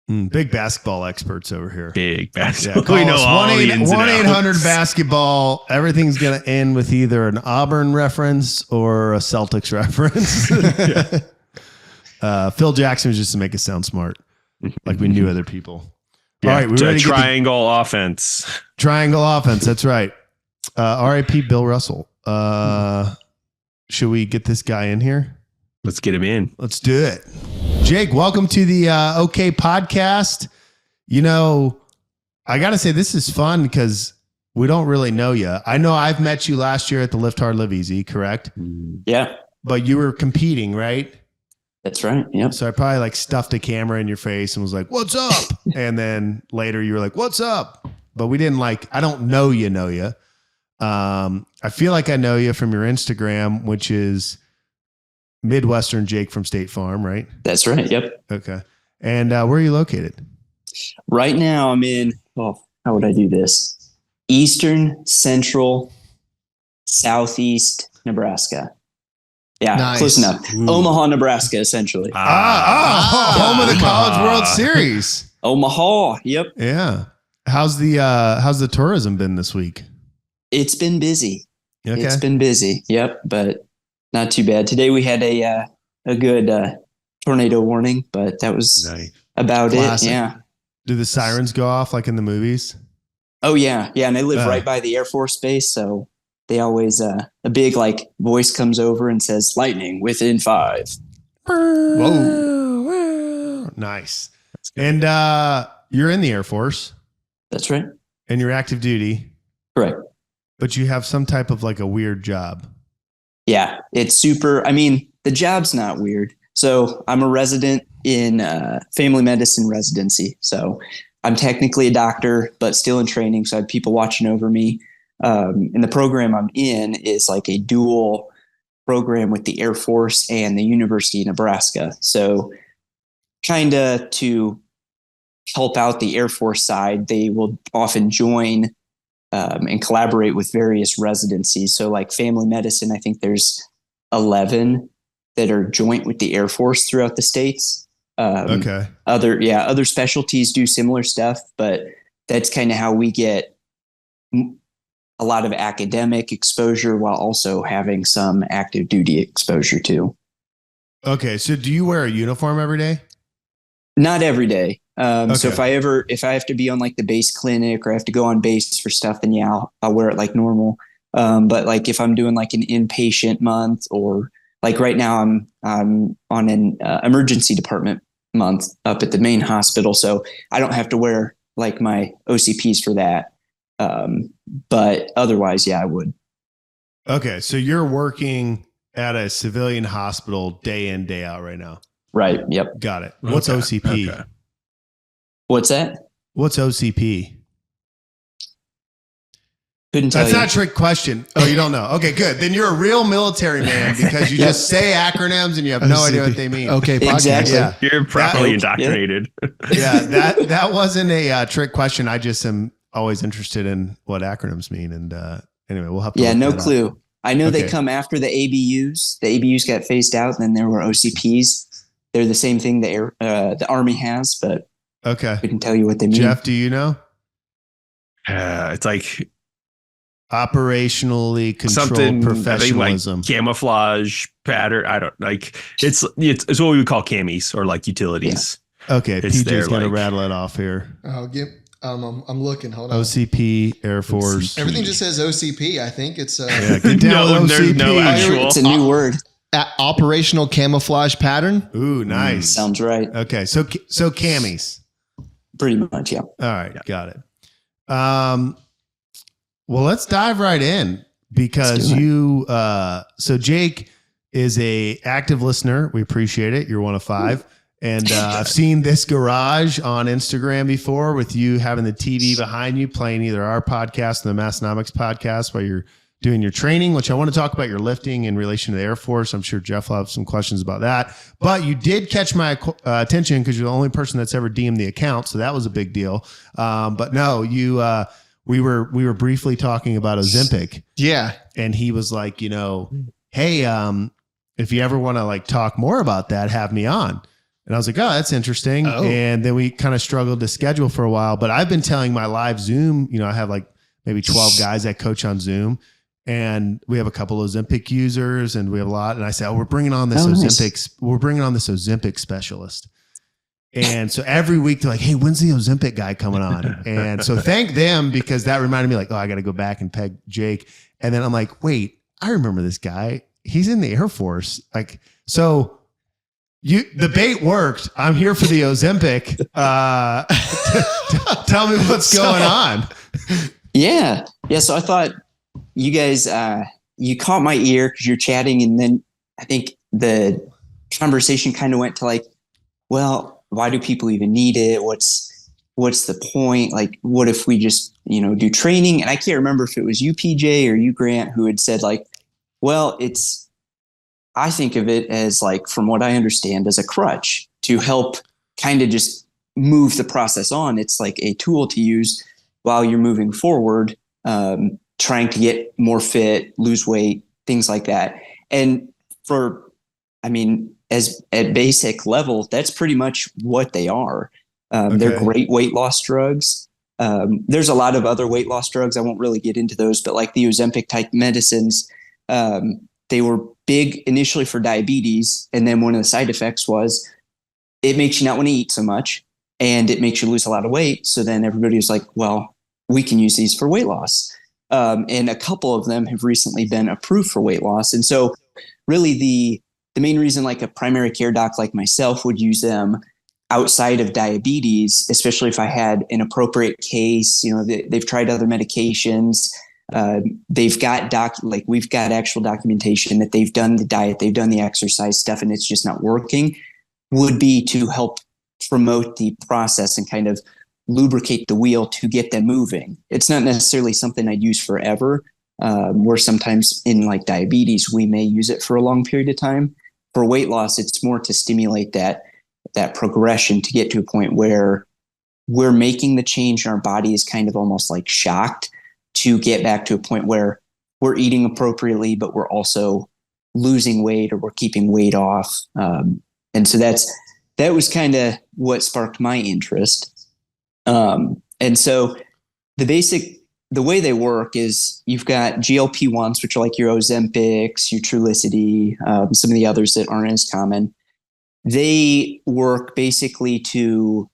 Big basketball experts over here. Big basketball. Yeah, We know all the ins and outs. 1-800 basketball. Everything's going to end with either an Auburn reference or a Celtics reference. Phil Jackson was just to make us sound smart, like we knew other people. Yeah, all right, we ready to triangle offense. Triangle offense. That's right. R.I.P. Bill Russell. Should we get this guy in here? Let's get him in. Let's do it. Jake, welcome to the OK Podcast. You know, I got to say this is fun because we don't really know you. I know I've met you last year at the Lift Hard, Live Easy, correct? Yeah. But you were competing, right? That's right. Yep. So I probably like stuffed a camera in your face and was like, "What's up?" And then later you were like, "What's up?" But we didn't I don't know you. I feel like I know you from your Instagram, which is Midwestern Jake from State Farm, right? That's right. Yep. Okay. And where are you located? Right now I'm in, how would I do this? Eastern, Central, Southeast Nebraska. Yeah, Nice. close enough. Ooh. Omaha, Nebraska, essentially. Home of the College World Series. Omaha. Yep. Yeah. How's the tourism been this week? It's been busy. Okay. It's been busy. Yep. But not too bad. Today we had a good tornado warning, but that was about Classic. it. Yeah. Do the sirens go off like in the movies? Oh yeah. Yeah. And I live right by the Air Force Base. So they always, a big voice comes over and says lightning within 5. Whoa. Nice. And you're in the Air Force That's right. and you're active duty, Correct. but you have some type of a weird job. Yeah. It's super. The job's not weird. So I'm a resident in family medicine residency. So I'm technically a doctor, but still in training. So I have people watching over me. And the program I'm in is a dual program with the Air Force and the University of Nebraska. So kind of to help out the Air Force side, they will often join and collaborate with various residencies. So family medicine, I think there's 11 that are joint with the Air Force throughout the states. Okay. Other specialties do similar stuff, but that's kind of how we get a lot of academic exposure while also having some active duty exposure too. Okay. So do you wear a uniform every day? Not every day. Okay. So if I have to be on the base clinic or I have to go on base for stuff, then yeah, I'll wear it like normal. But if I'm doing an inpatient month or right now I'm on an emergency department month up at the main hospital. So I don't have to wear my OCPs for that. But otherwise, yeah, I would. Okay. So you're working at a civilian hospital day in, day out right now. Right. Yep. Got it. What's OCP? Okay. What's that? What's OCP? Couldn't tell That's you. not a trick question. Oh, you don't know. Okay, good. Then you're a real military man because you just say acronyms and you have no idea what they mean. Okay, podcast. Exactly. Yeah. You're properly indoctrinated. Yeah, that wasn't a trick question. I just am always interested in what acronyms mean. And anyway, we'll have to. Yeah, look no that up. clue. I know Okay. they come after the ABUs. The ABUs got phased out, and then there were OCPs. They're the same thing the Army has, but Okay. I couldn't tell you what they mean. Jeff, do you know? It's Operationally controlled something professionalism. camouflage pattern. I don't it's what we would call camis or utilities. Okay, It's PJ's there, going to rattle it off here. Oh, I'm looking. Hold on. OCP, Air Force. Everything just says OCP. I think it's Yeah, get down with there's no OCP. actual. It's a new word. operational camouflage pattern. Ooh, nice. Sounds right. Okay, so camis. Pretty much, yeah. All right, got it. Well, let's dive right in because Let's do you. So Jake is a active listener. We appreciate it. You're one of 5, and I've seen this garage on Instagram before with you having the TV behind you playing either our podcast or the Massenomics podcast while you're doing your training. Which I want to talk about your lifting in relation to the Air Force. I'm sure Jeff will have some questions about that. But you did catch my attention because you're the only person that's ever DM'd the account, so that was a big deal. But no, you. We were briefly talking about Ozempic. Yeah. And he was like, hey, if you ever want to talk more about that, have me on. And I was like, oh, that's interesting. Oh. And then we kind of struggled to schedule for a while, but I've been telling my live Zoom, I have like maybe 12 guys that coach on Zoom, and we have a couple of Ozempic users and we have a lot. And I said, we're bringing on this Ozempic specialist. And so every week they're like, hey, when's the Ozempic guy coming on? And so thank them, because that reminded me like, oh, I got to go back and peg Jake. And then I'm like, wait, I remember this guy. He's in the Air Force. Like, so the bait worked. I'm here for the Ozempic. Tell me what's going on. Yeah. So I thought you guys, you caught my ear because you're chatting. And then I think the conversation kind of went to like, well, why do people even need it? What's the point? Like, what if we just, do training? And I can't remember if it was you, PJ, or you, Grant, who had said like, well, I think of it as like, from what I understand, as a crutch to help kind of just move the process on. It's like a tool to use while you're moving forward, trying to get more fit, lose weight, things like that. And as at basic level, that's pretty much what they are. They're great weight loss drugs. There's a lot of other weight loss drugs. I won't really get into those, but like the Ozempic type medicines, they were big initially for diabetes. And then one of the side effects was it makes you not want to eat so much and it makes you lose a lot of weight. So then everybody was like, well, we can use these for weight loss. And a couple of them have recently been approved for weight loss. And so really the main reason like a primary care doc like myself would use them outside of diabetes, especially if I had an appropriate case, they've tried other medications. They've got we've got actual documentation that they've done the diet, they've done the exercise stuff, and it's just not working, would be to help promote the process and kind of lubricate the wheel to get them moving. It's not necessarily something I'd use forever, where sometimes in like diabetes, we may use it for a long period of time. For weight loss, it's more to stimulate that progression to get to a point where we're making the change and our body is kind of almost like shocked to get back to a point where we're eating appropriately, but we're also losing weight or we're keeping weight off. And so that was kind of what sparked my interest. And so the way they work is you've got GLP-1s, which are like your Ozempics, your Trulicity, some of the others that aren't as common. They work basically to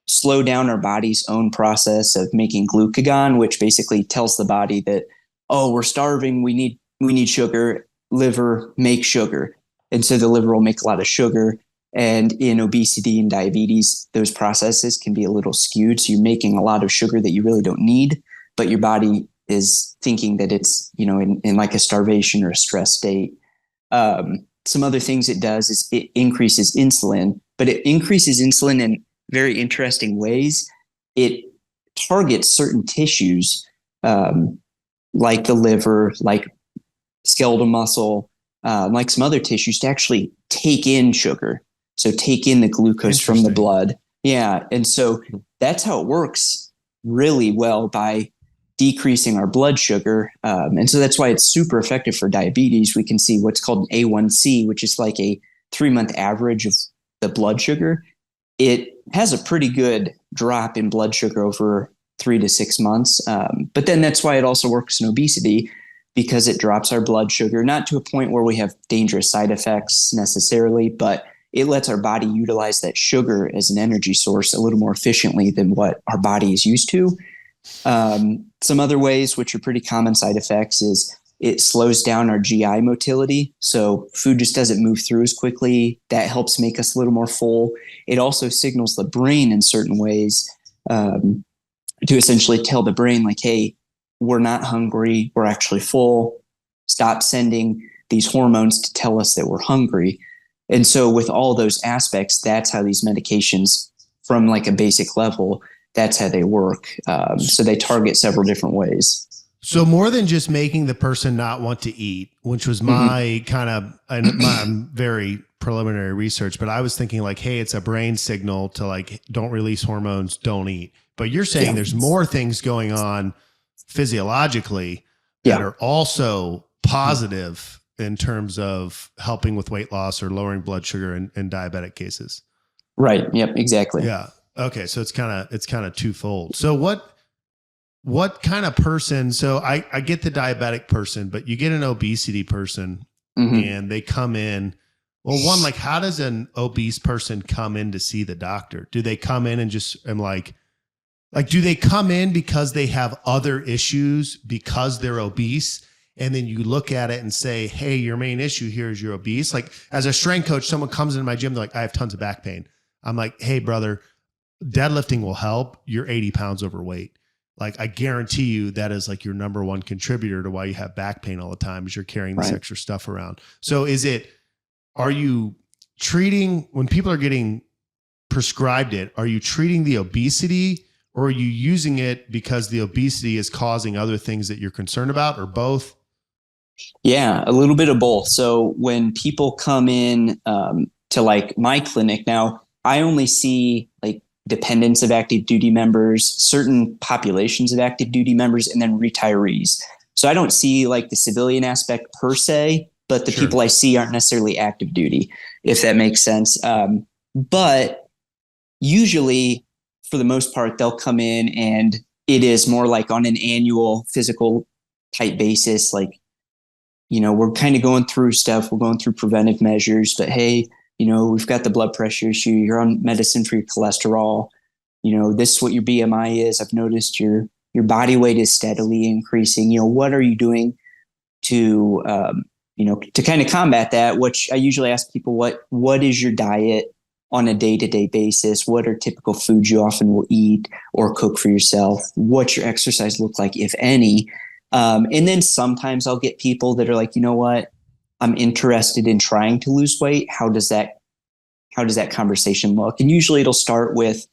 slow down our body's own process of making glucagon, which basically tells the body that, oh, we're starving, we need sugar, liver, make sugar. And so the liver will make a lot of sugar. And in obesity and diabetes, those processes can be a little skewed. So you're making a lot of sugar that you really don't need, but your body is thinking that it's, in like a starvation or a stress state. Some other things it does is it increases insulin, but it increases insulin in very interesting ways. It targets certain tissues, like the liver, like skeletal muscle, like some other tissues, to actually take in sugar. So take in the glucose from the blood. Yeah. And so that's how it works really well, by decreasing our blood sugar. And so that's why it's super effective for diabetes. We can see what's called an A1C, which is like a 3-month average of the blood sugar. It has a pretty good drop in blood sugar over 3 to 6 months. But then that's why it also works in obesity, because it drops our blood sugar, not to a point where we have dangerous side effects necessarily, but it lets our body utilize that sugar as an energy source a little more efficiently than what our body is used to. Some other ways, which are pretty common side effects, is it slows down our GI motility. So food just doesn't move through as quickly. That helps make us a little more full. It also signals the brain in certain ways, to essentially tell the brain like, hey, we're not hungry. We're actually full. Stop sending these hormones to tell us that we're hungry. And so with all those aspects, that's how these medications, from like a basic level, that's how they work. So they target several different ways. So more than just making the person not want to eat, which was my kind of my very preliminary research, but I was thinking like, hey, it's a brain signal to like, don't release hormones, don't eat. But you're saying there's more things going on physiologically that are also positive in terms of helping with weight loss or lowering blood sugar in diabetic cases. Right. Yep. Exactly. Yeah. Okay. So it's kind of twofold. So what kind of person? So I get the diabetic person, but you get an obesity person and they come in. Well, one, like, how does an obese person come in to see the doctor? Do they come in and just am like, do they come in because they have other issues because they're obese? And then you look at it and say, hey, your main issue here is you're obese. Like, as a strength coach, someone comes into my gym, they're like, I have tons of back pain. I'm like, hey, brother, deadlifting will help. You're 80 pounds overweight. Like, I guarantee you that is like your number one contributor to why you have back pain all the time, is you're carrying this extra stuff around. So are you treating, when people are getting prescribed it, are you treating the obesity, or are you using it because the obesity is causing other things that you're concerned about, or both? Yeah, a little bit of both. So when people come in to like my clinic now, I only see like dependents of active duty members, certain populations of active duty members, and then retirees. So I don't see like the civilian aspect per se, but the people I see aren't necessarily active duty, if that makes sense. But usually, for the most part, they'll come in and it is more like on an annual physical type basis. Like, we're kind of going through stuff. We're going through preventive measures, but hey, we've got the blood pressure issue. You're on medicine for your cholesterol. This is what your BMI is. I've noticed your body weight is steadily increasing. What are you doing to, to kind of combat that? Which I usually ask people, what is your diet on a day-to-day basis? What are typical foods you often will eat or cook for yourself? What's your exercise look like, if any? And then sometimes I'll get people that are like, you know what? I'm interested in trying to lose weight. How does that conversation look? And usually it'll start with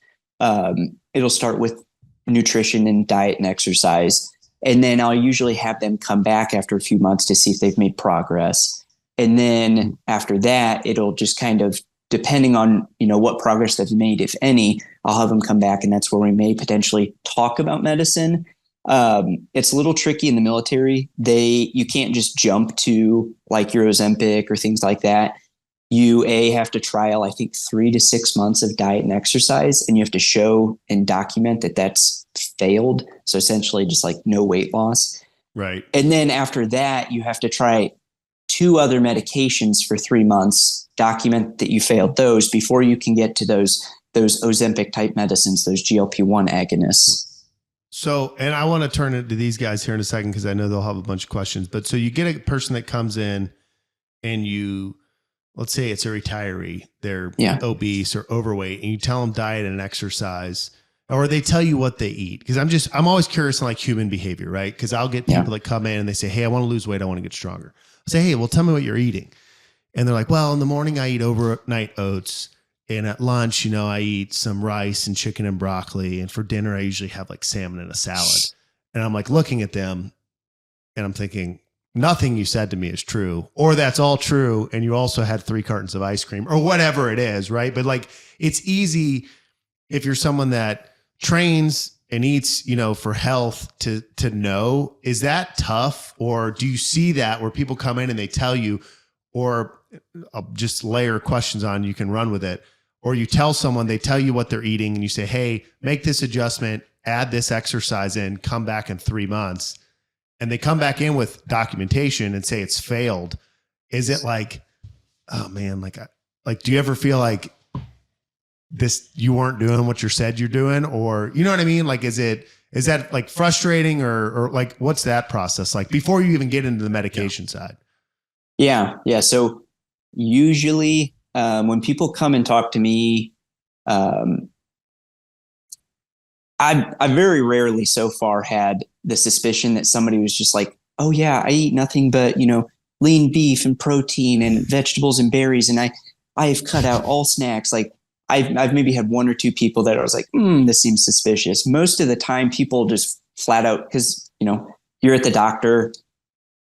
nutrition and diet and exercise. And then I'll usually have them come back after a few months to see if they've made progress. And then after that, it'll just kind of, depending on, what progress they've made, if any, I'll have them come back. And that's where we may potentially talk about medicine. It's a little tricky in the military. You can't just jump to like your Ozempic or things like that. You have to trial, I think, 3 to 6 months of diet and exercise, and you have to show and document that that's failed. So essentially just like no weight loss. Right. And then after that, you have to try 2 other medications for 3 months, document that you failed those before you can get to those Ozempic type medicines, those GLP-1 agonists. So, and I want to turn it to these guys here in a second, because I know they'll have a bunch of questions. But so you get a person that comes in and let's say it's a retiree, they're obese or overweight, and you tell them diet and exercise, or they tell you what they eat. Because I'm always curious on like human behavior, right? Because I'll get people that come in and they say, hey, I want to lose weight. I want to get stronger. I say, hey, well, tell me what you're eating. And they're like, well, in the morning I eat overnight oats. And at lunch, I eat some rice and chicken and broccoli. And for dinner, I usually have like salmon and a salad. And I'm like looking at them and I'm thinking, nothing you said to me is true, or that's all true. And you also had 3 cartons of ice cream or whatever it is. Right. But like, it's easy if you're someone that trains and eats, for health to know. Is that tough? Or do you see that where people come in and they tell you, or I'll just layer questions on, you can run with it. Or you tell someone, they tell you what they're eating and you say, hey, make this adjustment, add this exercise in, come back in 3 months. And they come back in with documentation and say it's failed. Is it like, oh man, like do you ever feel like you weren't doing what you said you're doing? Or, you know what I mean? Like, is that like frustrating or like, what's that process like before you even get into the medication side? Yeah. Yeah. So usually, when people come and talk to me, I very rarely so far had the suspicion that somebody was just like, oh yeah, I eat nothing but, lean beef and protein and vegetables and berries. And I've cut out all snacks. Like I've maybe had 1 or 2 people that I was like, this seems suspicious. Most of the time people just flat out, cause you're at the doctor,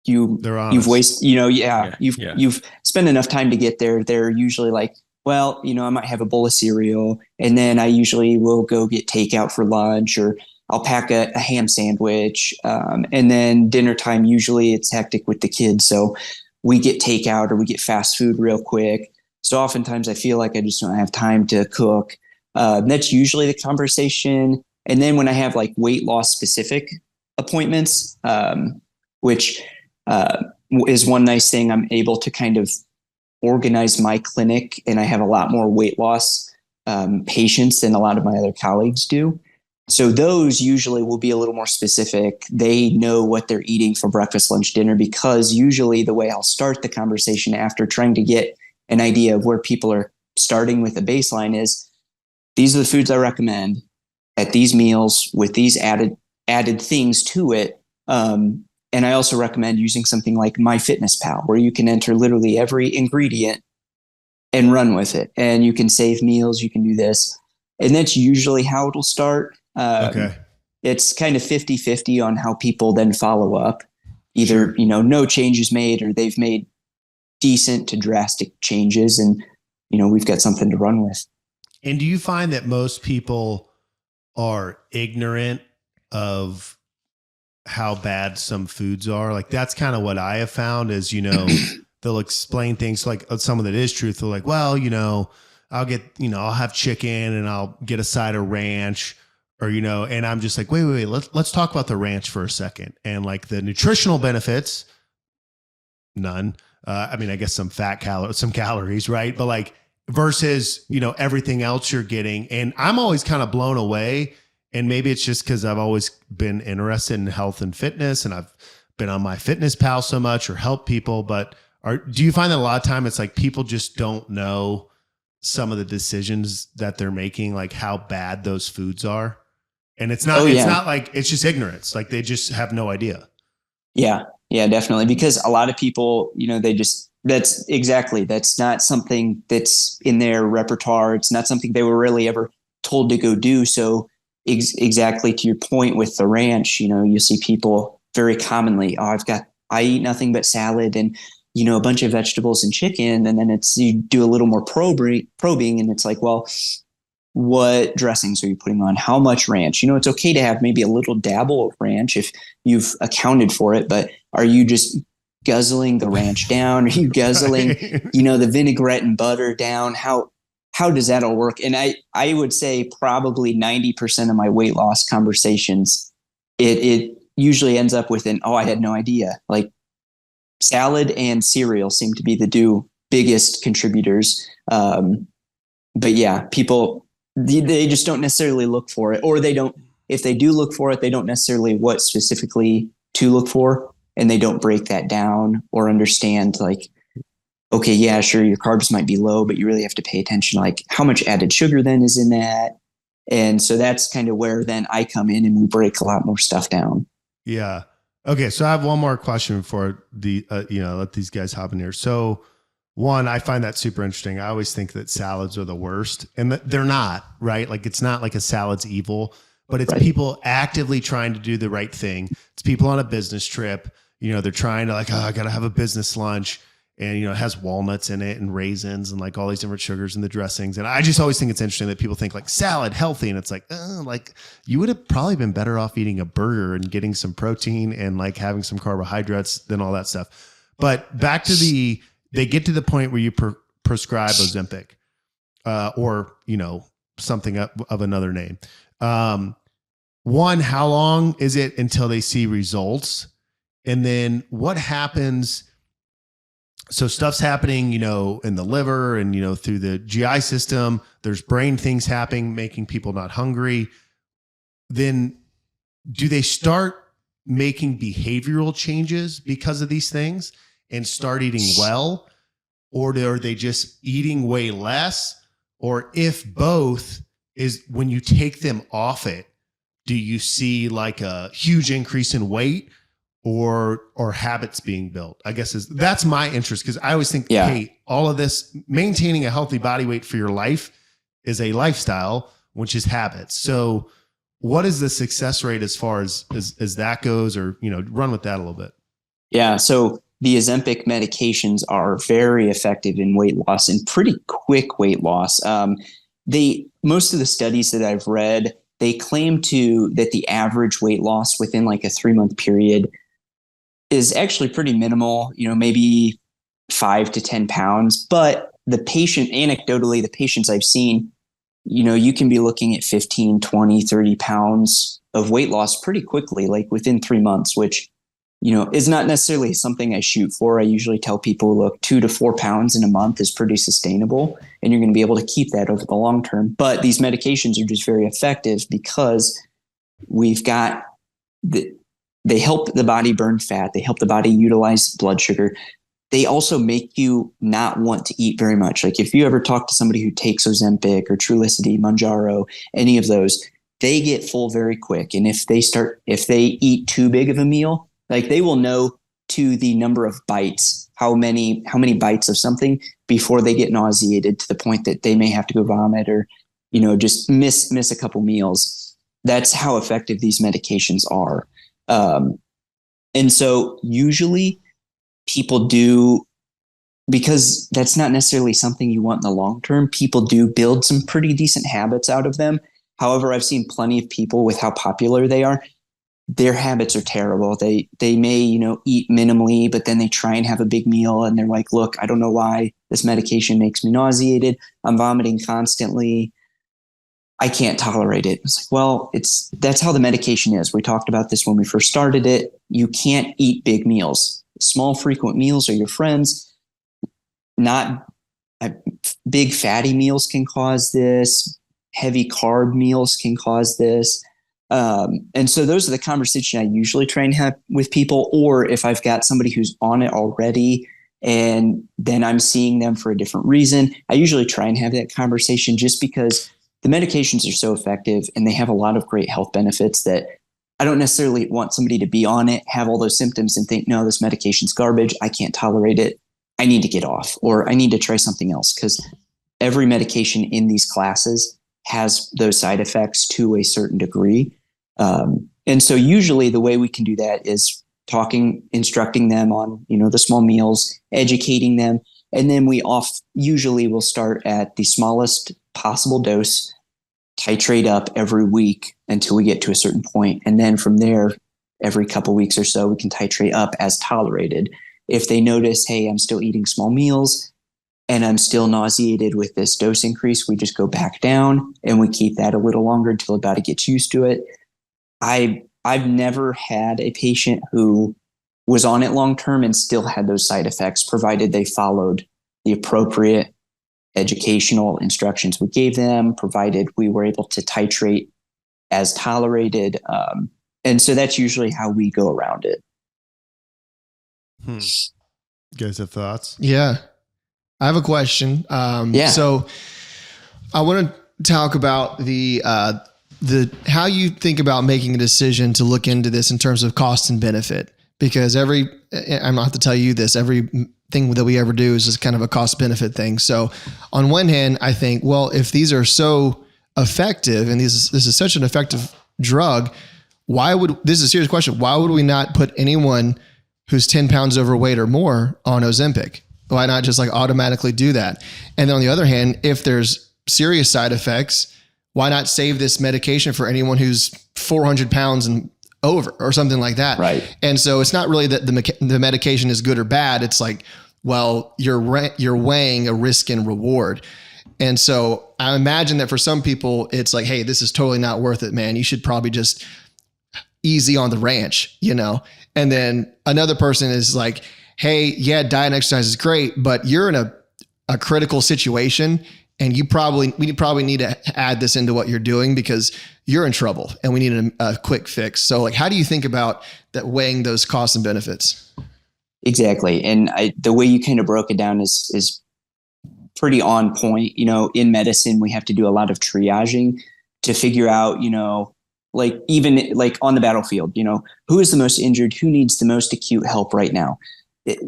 you've wasted, you've spent enough time to get there. They're usually like, well, I might have a bowl of cereal, and then I usually will go get takeout for lunch, or I'll pack a ham sandwich. And then dinner time, usually it's hectic with the kids. So we get takeout or we get fast food real quick. So oftentimes I feel like I just don't have time to cook. That's usually the conversation. And then when I have like weight loss specific appointments, which is one nice thing, I'm able to kind of organize my clinic, and I have a lot more weight loss patients than a lot of my other colleagues do. So those usually will be a little more specific. They know what they're eating for breakfast, lunch, dinner, because usually the way I'll start the conversation after trying to get an idea of where people are starting with a baseline is, these are the foods I recommend at these meals with these added things to it. And I also recommend using something like MyFitnessPal, where you can enter literally every ingredient and run with it. And you can save meals, you can do this. And that's usually how it'll start. Okay. It's kind of 50-50 on how people then follow up. Either, no changes made, or they've made decent to drastic changes, and, we've got something to run with. And do you find that most people are ignorant of how bad some foods are? Like, that's kind of what I have found is, they'll explain things like someone that is truthful, like, well, I'll get, I'll have chicken and I'll get a side of ranch, or, and I'm just like, wait, let's talk about the ranch for a second. And like the nutritional benefits, none. I guess some some calories, right? But like versus, everything else you're getting. And I'm always kind of blown away. And maybe it's just because I've always been interested in health and fitness, and I've been on MyFitnessPal so much or help people. But do you find that a lot of time it's like people just don't know some of the decisions that they're making, like how bad those foods are? And it's not, it's not like, it's just ignorance. Like they just have no idea. Yeah. Yeah, definitely. Because a lot of people, that's not something that's in their repertoire. It's not something they were really ever told to go do. So exactly to your point with the ranch, you see people very commonly, I eat nothing but salad and, a bunch of vegetables and chicken. And then you do a little more probing, and it's like, well, what dressings are you putting on? How much ranch? It's okay to have maybe a little dabble of ranch if you've accounted for it, but are you just guzzling the ranch down? Are you guzzling, the vinaigrette and butter down? How does that all work? And I would say probably 90% of my weight loss conversations, it usually ends up with I had no idea. Like salad and cereal seem to be the biggest contributors. But yeah, people, they just don't necessarily look for it, or if they do look for it, they don't necessarily what specifically to look for. And they don't break that down or understand like, okay, yeah, sure, your carbs might be low, but you really have to pay attention, like how much added sugar then is in that. And so that's kind of where then I come in and we break a lot more stuff down. Yeah. Okay. So I have one more question before let these guys hop in here. So one, I find that super interesting. I always think that salads are the worst, and they're not, right? Like it's not like a salad's evil, but it's people actively trying to do the right thing. It's people on a business trip, they're trying to like, I got to have a business lunch. And, it has walnuts in it and raisins and like all these different sugars in the dressings. And I just always think it's interesting that people think like salad, healthy. And it's like, like you would have probably been better off eating a burger and getting some protein and like having some carbohydrates than all that stuff. But back to they get to the point where you prescribe Ozempic or, something of another name. One, how long is it until they see results? And then what happens? So stuff's happening, in the liver and, through the GI system, there's brain things happening, making people not hungry. Then do they start making behavioral changes because of these things and start eating well? Or are they just eating way less? Or if both, is when you take them off it, do you see like a huge increase in weight? Or habits being built, I guess that's my interest. Cause I always think, hey, all of this, maintaining a healthy body weight for your life is a lifestyle, which is habits. So what is the success rate as far as that goes, or, run with that a little bit? Yeah. So the Ozempic medications are very effective in weight loss and pretty quick weight loss. Most of the studies that I've read, they claim that the average weight loss within like a 3-month period is actually pretty minimal, maybe 5 to 10 pounds, but the patients I've seen, you can be looking at 15, 20, 30 pounds of weight loss pretty quickly, like within 3 months, which, is not necessarily something I shoot for. I usually tell people, look, 2 to 4 pounds in a month is pretty sustainable, and you're going to be able to keep that over the long term. But these medications are just very effective because we've got they help the body burn fat. They help the body utilize blood sugar. They also make you not want to eat very much. Like if you ever talk to somebody who takes Ozempic or Trulicity, Mounjaro, any of those, they get full very quick. And if they eat too big of a meal, like they will know to the number of bites, how many bites of something before they get nauseated to the point that they may have to go vomit or, just miss a couple meals. That's how effective these medications are. And so usually people do, because that's not necessarily something you want in the long term, people do build some pretty decent habits out of them. However, I've seen plenty of people with how popular they are. Their habits are terrible. They may, eat minimally, but then they try and have a big meal and they're like, look, I don't know why this medication makes me nauseated. I'm vomiting constantly. I can't tolerate it. It's like, well, that's how the medication is. We talked about this when we first started it. You can't eat big meals. Small, frequent meals are your friends. Not big fatty meals can cause this. Heavy carb meals can cause this. And so those are the conversations I usually try and have with people. Or if I've got somebody who's on it already and then I'm seeing them for a different reason, I usually try and have that conversation just because the medications are so effective and they have a lot of great health benefits that I don't necessarily want somebody to be on it, have all those symptoms and think, no, this medication's garbage. I can't tolerate it. I need to get off, or I need to try something else, because every medication in these classes has those side effects to a certain degree. And so usually the way we can do that is instructing them on, the small meals, educating them. And then we usually will start at the smallest possible dose, titrate up every week until we get to a certain point. And then from there, every couple weeks or so, we can titrate up as tolerated. If they notice, hey, I'm still eating small meals and I'm still nauseated with this dose increase, we just go back down and we keep that a little longer until the body gets used to it. I've never had a patient who was on it long term and still had those side effects, provided they followed the appropriate educational instructions we gave them, provided we were able to titrate as tolerated. And so that's usually how we go around it. You guys have thoughts? Yeah. I have a question. So I want to talk about the how you think about making a decision to look into this in terms of cost and benefit, because I'm not have to tell you this, every thing that we ever do is just kind of a cost benefit thing. So on one hand, I think, well, if these are so effective and this is such an effective drug, this is a serious question. Why would we not put anyone who's 10 pounds overweight or more on Ozempic? Why not just automatically do that? And then on the other hand, if there's serious side effects, why not save this medication for anyone who's 400 pounds and over or something like that? Right. And so it's not really that the medication is good or bad. It's you're weighing a risk and reward. And so I imagine that for some people, it's like, hey, this is totally not worth it, man. You should probably just easy on the ranch, And then another person is like, hey, yeah, diet and exercise is great, but you're in a critical situation and we probably need to add this into what you're doing because you're in trouble and we need a quick fix. So how do you think about that, weighing those costs and benefits? Exactly. And the way you kind of broke it down is pretty on point. In medicine, we have to do a lot of triaging to figure out, even on the battlefield, who is the most injured, who needs the most acute help right now.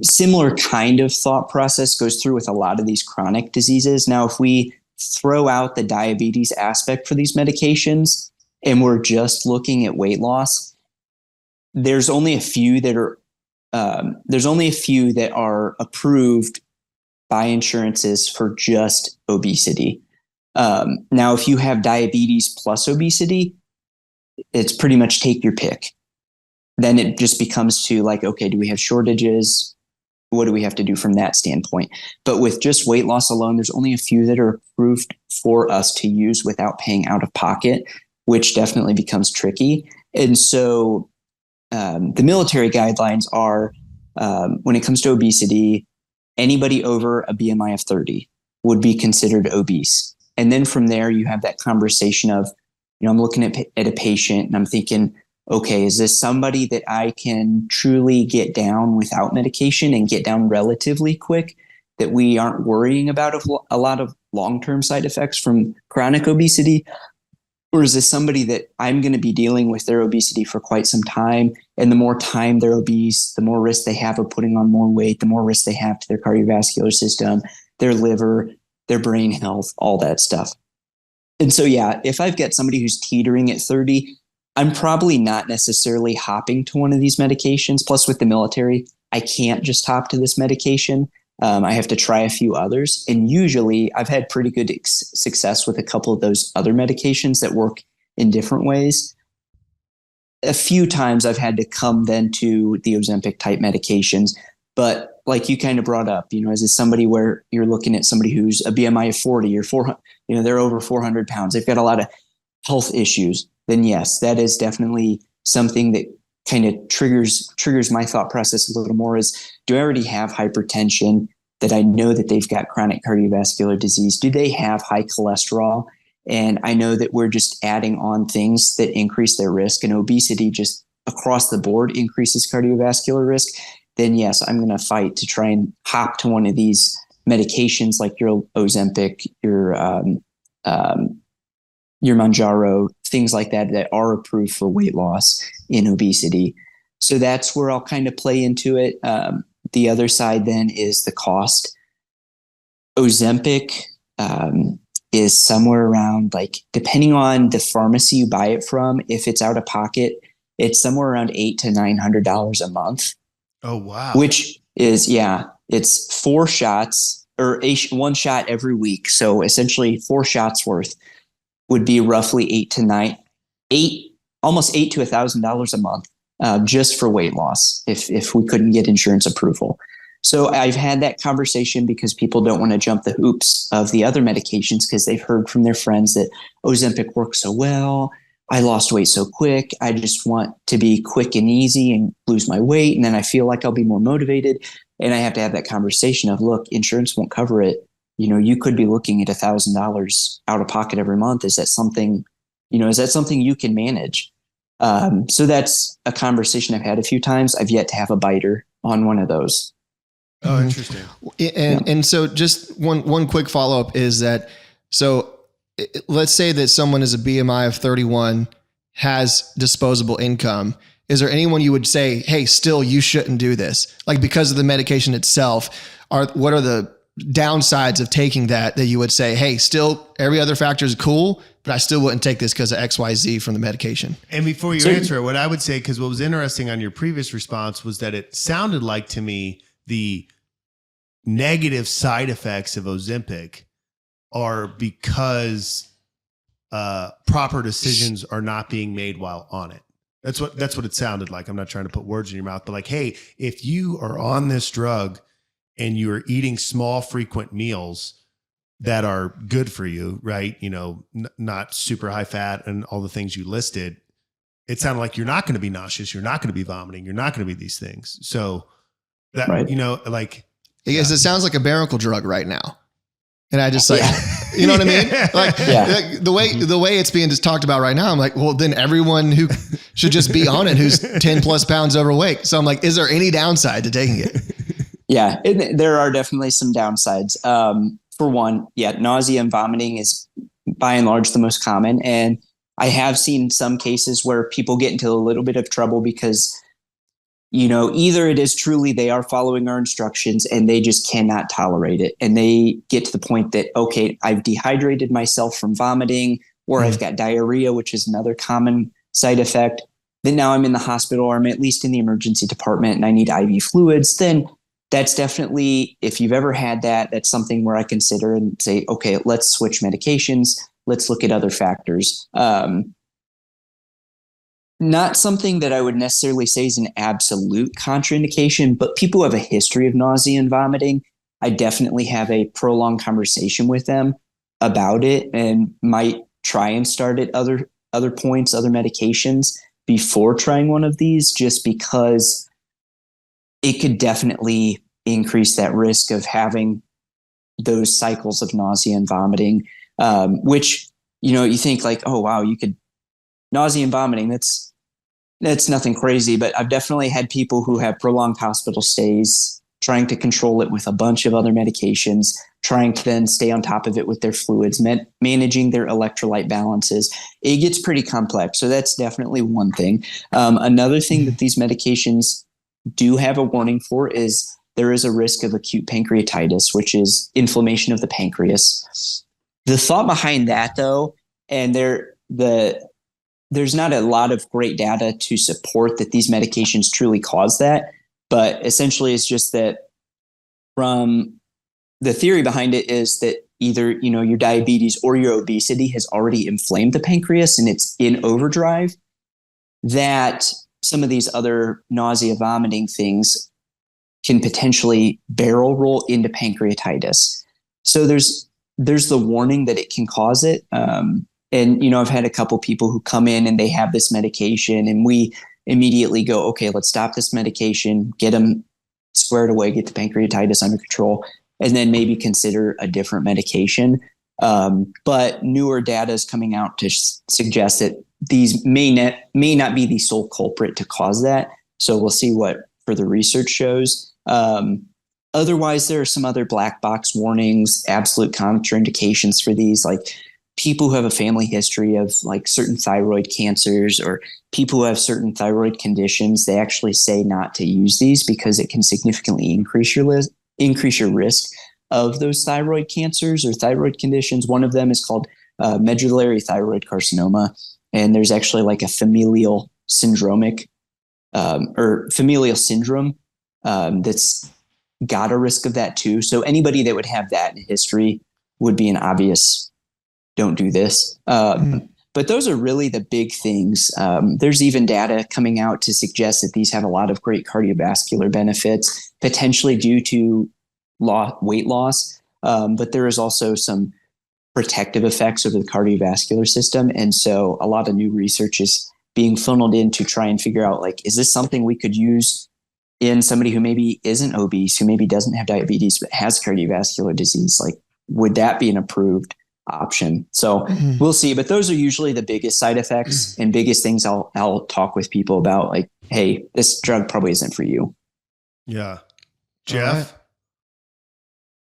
Similar kind of thought process goes through with a lot of these chronic diseases. Now, if we throw out the diabetes aspect for these medications and we're just looking at weight loss, there's only a few that are approved by insurances for just obesity. Now, if you have diabetes plus obesity, it's pretty much take your pick. Then it just becomes to okay, do we have shortages? what do we have to do from that standpoint? But with just weight loss alone, there's only a few that are approved for us to use without paying out of pocket, which definitely becomes tricky. And so the military guidelines are, when it comes to obesity, anybody over a BMI of 30 would be considered obese. And then from there, you have that conversation of, I'm looking at a patient and I'm thinking, okay, is this somebody that I can truly get down without medication and get down relatively quick, that we aren't worrying about a lot of long-term side effects from chronic obesity? Or is this somebody that I'm going to be dealing with their obesity for quite some time? And the more time they're obese, the more risk they have of putting on more weight, the more risk they have to their cardiovascular system, their liver, their brain health, all that stuff. And so, yeah, if I've got somebody who's teetering at 30, I'm probably not necessarily hopping to one of these medications. Plus, with the military, I can't just hop to this medication. I have to try a few others. And usually I've had pretty good success with a couple of those other medications that work in different ways. A few times I've had to come then to the Ozempic type medications. But like you kind of brought up, is it somebody where you're looking at somebody who's a BMI of 40 or 400, they're over 400 pounds. They've got a lot of health issues. Then yes, that is definitely something that kind of triggers my thought process a little more is, do I already have hypertension, that I know that they've got chronic cardiovascular disease? Do they have high cholesterol? And I know that we're just adding on things that increase their risk, and obesity just across the board increases cardiovascular risk. Then yes, I'm going to fight to try and hop to one of these medications like your Ozempic, your Mounjaro, things like that are approved for weight loss in obesity. So that's where I'll kind of play into it. The other side then is the cost. Ozempic is somewhere around, like, depending on the pharmacy you buy it from, if it's out of pocket, it's somewhere around $800 to $900 a month. Oh, wow. Which is, it's 4 shots or 1 shot every week. So essentially 4 shots worth would be roughly almost $800 to $1,000 a month, just for weight loss if we couldn't get insurance approval. So I've had that conversation because people don't want to jump the hoops of the other medications because they've heard from their friends that Ozempic works so well. I lost weight so quick. I just want to be quick and easy and lose my weight. And then I feel like I'll be more motivated. And I have to have that conversation of, look, insurance won't cover it. You could be looking at $1,000 out of pocket every month. Is that something you can manage? So that's a conversation I've had a few times. I've yet to have a biter on one of those. Oh, interesting. And so just one quick follow-up is that, so let's say that someone is a BMI of 31, has disposable income. Is there anyone you would say, hey, still, you shouldn't do this? Like, because of the medication itself, what are the downsides of taking that you would say, hey, still every other factor is cool, but I still wouldn't take this because of XYZ from the medication? And before you answer it, what I would say, because what was interesting on your previous response was that it sounded like to me the negative side effects of Ozempic are because proper decisions are not being made while on it. That's what it sounded like. I'm not trying to put words in your mouth, but like, hey, if you are on this drug and you're eating small, frequent meals that are good for you, right? Not super high fat and all the things you listed, it sounded like you're not going to be nauseous. You're not going to be vomiting. You're not going to be these things. So that, right. Because it sounds like a miracle drug right now. And I just you know what I mean? Like the way it's being just talked about right now, I'm like, well, then everyone who should just be on it, who's 10 plus pounds overweight. So I'm like, is there any downside to taking it? Yeah, there are definitely some downsides. For one, nausea and vomiting is by and large the most common. And I have seen some cases where people get into a little bit of trouble because, either it is truly they are following our instructions and they just cannot tolerate it. And they get to the point that, okay, I've dehydrated myself from vomiting, or I've got diarrhea, which is another common side effect. Then now I'm in the hospital, or I'm at least in the emergency department and I need IV fluids. Then that's definitely, if you've ever had that, that's something where I consider and say, okay, let's switch medications. Let's look at other factors. Not something that I would necessarily say is an absolute contraindication, but people who have a history of nausea and vomiting, I definitely have a prolonged conversation with them about it and might try and start at other points, other medications before trying one of these, just because it could definitely increase that risk of having those cycles of nausea and vomiting, which, you think like, oh, wow, you could nausea and vomiting. That's nothing crazy, but I've definitely had people who have prolonged hospital stays trying to control it with a bunch of other medications, trying to then stay on top of it with their fluids, managing their electrolyte balances. It gets pretty complex. So that's definitely one thing. Another thing that these medications do have a warning for is there is a risk of acute pancreatitis, which is inflammation of the pancreas. The thought behind that, though, and there's not a lot of great data to support that these medications truly cause that, but essentially it's just that from the theory behind it is that either, your diabetes or your obesity has already inflamed the pancreas and it's in overdrive, that some of these other nausea, vomiting things can potentially barrel roll into pancreatitis. So there's the warning that it can cause it. And, I've had a couple people who come in and they have this medication and we immediately go, okay, let's stop this medication, get them squared away, get the pancreatitis under control, and then maybe consider a different medication. But newer data is coming out to suggest that these may not be the sole culprit to cause that. So we'll see what further research shows. Otherwise, there are some other black box warnings, absolute contraindications for these, like people who have a family history of like certain thyroid cancers or people who have certain thyroid conditions. They actually say not to use these because it can significantly increase your risk of those thyroid cancers or thyroid conditions. One of them is called medullary thyroid carcinoma. And there's actually like a familial syndrome that's got a risk of that too. So anybody that would have that in history would be an obvious don't do this. But those are really the big things. There's even data coming out to suggest that these have a lot of great cardiovascular benefits, potentially due to weight loss. But there is also some protective effects over the cardiovascular system. And so a lot of new research is being funneled in to try and figure out, like, is this something we could use in somebody who maybe isn't obese, who maybe doesn't have diabetes, but has cardiovascular disease? Like, would that be an approved option? So we'll see. But those are usually the biggest side effects and biggest things I'll talk with people about, like, hey, this drug probably isn't for you. Yeah. Jeff?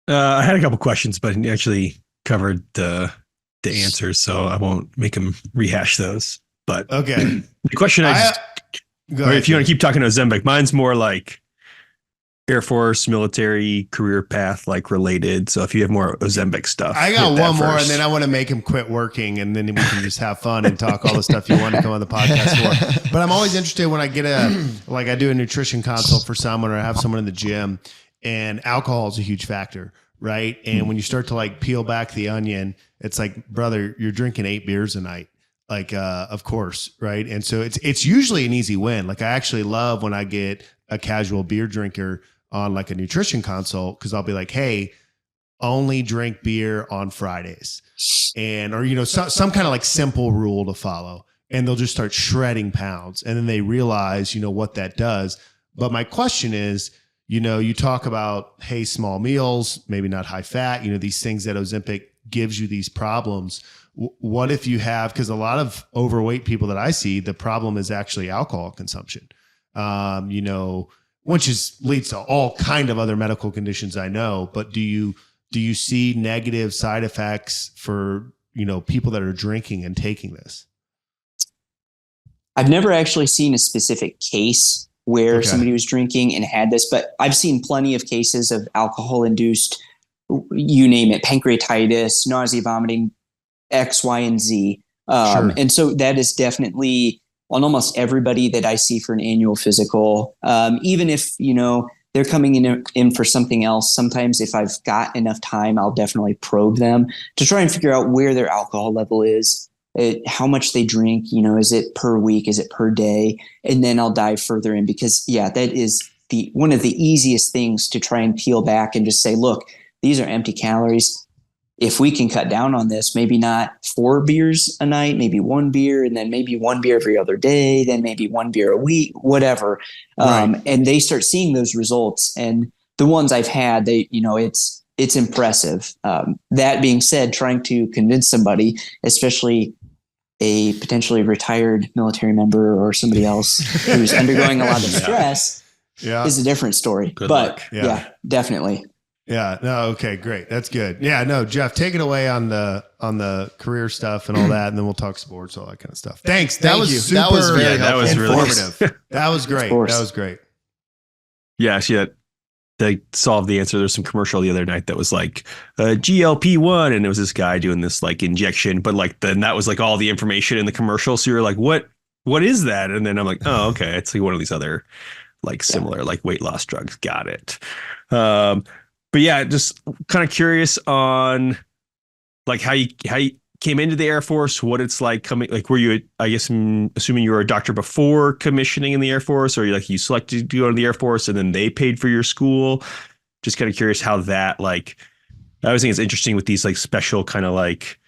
I had a couple questions, but he actually covered the answers, so I won't make him rehash those. But okay. The question if you want to keep talking to Ozempic, mine's more like Air Force, military, career path, like related. So if you have more Ozempic stuff, I got one more, and then I want to make him quit working, and then we can just have fun and talk all the stuff you want to come on the podcast for. But I'm always interested when I get I do a nutrition consult for someone, or I have someone in the gym, and alcohol is a huge factor, right? And when you start to like peel back the onion, it's like, brother, you're drinking 8 beers a night. Like, of course. Right. And so it's usually an easy win. Like, I actually love when I get a casual beer drinker on like a nutrition consult, because I'll be like, hey, only drink beer on Fridays, and, or, some kind of like simple rule to follow, and they'll just start shredding pounds. And then they realize, what that does. But my question is, you talk about, hey, small meals, maybe not high fat, these things that Ozempic gives you these problems. What if you have, because a lot of overweight people that I see, the problem is actually alcohol consumption, which leads to all kind of other medical conditions I know. But do you see negative side effects for, people that are drinking and taking this? I've never actually seen a specific case where somebody was drinking and had this, but I've seen plenty of cases of alcohol-induced, you name it, pancreatitis, nausea, vomiting, X, Y, and Z. Sure. And so that is definitely on almost everybody that I see for an annual physical. Even if, they're coming in for something else, sometimes if I've got enough time, I'll definitely probe them to try and figure out where their alcohol level is. how much they drink, is it per week? Is it per day? And then I'll dive further in because that is one of the easiest things to try and peel back and just say, look, these are empty calories. If we can cut down on this, maybe not 4 beers a night, maybe 1 beer, and then maybe 1 beer every other day, then maybe 1 beer a week, whatever. Right. And they start seeing those results. And the ones I've had, it's impressive. That being said, trying to convince somebody, especially a potentially retired military member or somebody else who's undergoing a lot of stress is a different story. Good luck. Yeah, definitely. Yeah. No. Okay. Great. That's good. Yeah. No, Jeff, take it away on the career stuff and all that, and then we'll talk sports, all that kind of stuff. Thanks. That was super. That was very that was really informative. That was great. That was great. Yeah. They solved the answer. There's some commercial the other night that was like GLP-1, and it was this guy doing this like injection, but like then that was like all the information in the commercial. So you're like, what is that? And then I'm like, oh, okay, it's like one of these other like similar like weight loss drugs. Got it. But yeah, just kind of curious on like how you came into the Air Force, what it's like coming, like were you, I guess I'm assuming you were a doctor before commissioning in the Air Force, or you selected to go to the Air Force and then they paid for your school. Just kind of curious how that, like, I always think it's interesting with these like special kind of like,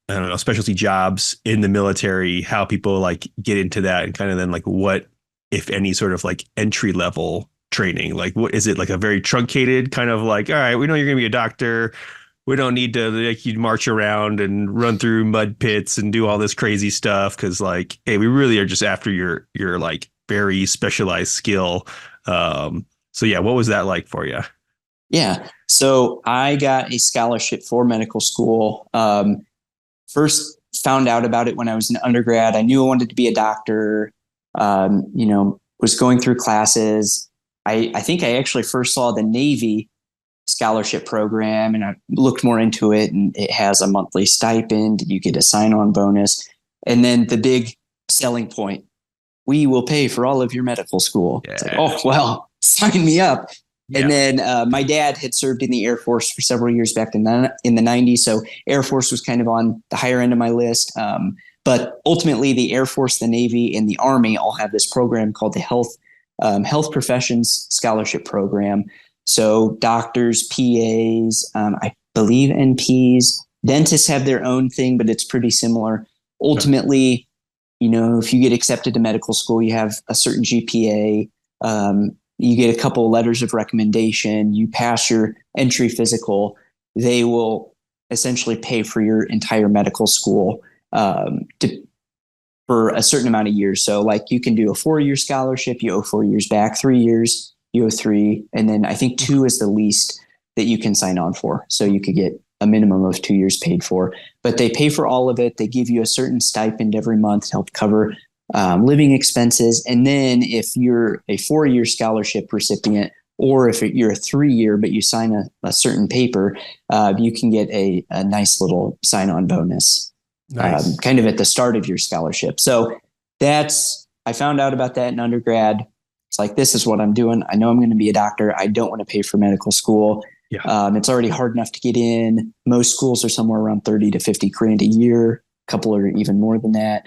I don't know, specialty jobs in the military, how people like get into that and kind of then like what, if any sort of like entry level training, like what is it, like a very truncated kind of like, all right, we know you're gonna be a doctor, we don't need to like you march around and run through mud pits and do all this crazy stuff because like, hey, we really are just after your like very specialized skill. So yeah, what was that like for you? Yeah, so I got a scholarship for medical school. First found out about it when I was an undergrad. I knew I wanted to be a doctor. Was going through classes. I think I actually first saw the Navy scholarship program and I looked more into it, and it has a monthly stipend. You get a sign-on bonus. And then the big selling point, we will pay for all of your medical school. Yeah. It's like, oh, well, sign me up. Yeah. And then my dad had served in the Air Force for several years back in the 90s. So Air Force was kind of on the higher end of my list. But ultimately the Air Force, the Navy, and the Army all have this program called the Health Professions Scholarship Program. So doctors, PAs, I believe NPs, dentists have their own thing, but it's pretty similar. Ultimately, if you get accepted to medical school, you have a certain GPA, you get a couple of letters of recommendation, you pass your entry physical, they will essentially pay for your entire medical school for a certain amount of years. So like you can do a 4-year scholarship, you owe 4 years back, 3 years, you owe 3. And then I think 2 is the least that you can sign on for. So you could get a minimum of 2 years paid for, but they pay for all of it. They give you a certain stipend every month to help cover living expenses. And then if you're a 4-year scholarship recipient, or if you're a 3-year, but you sign a certain paper, you can get a nice little sign-on bonus. Nice. Kind of at the start of your scholarship. So I found out about that in undergrad. It's like, this is what I'm doing. I know I'm going to be a doctor. I don't want to pay for medical school. Yeah. It's already hard enough to get in. Most schools are somewhere around 30 to 50 grand a year. A couple are even more than that.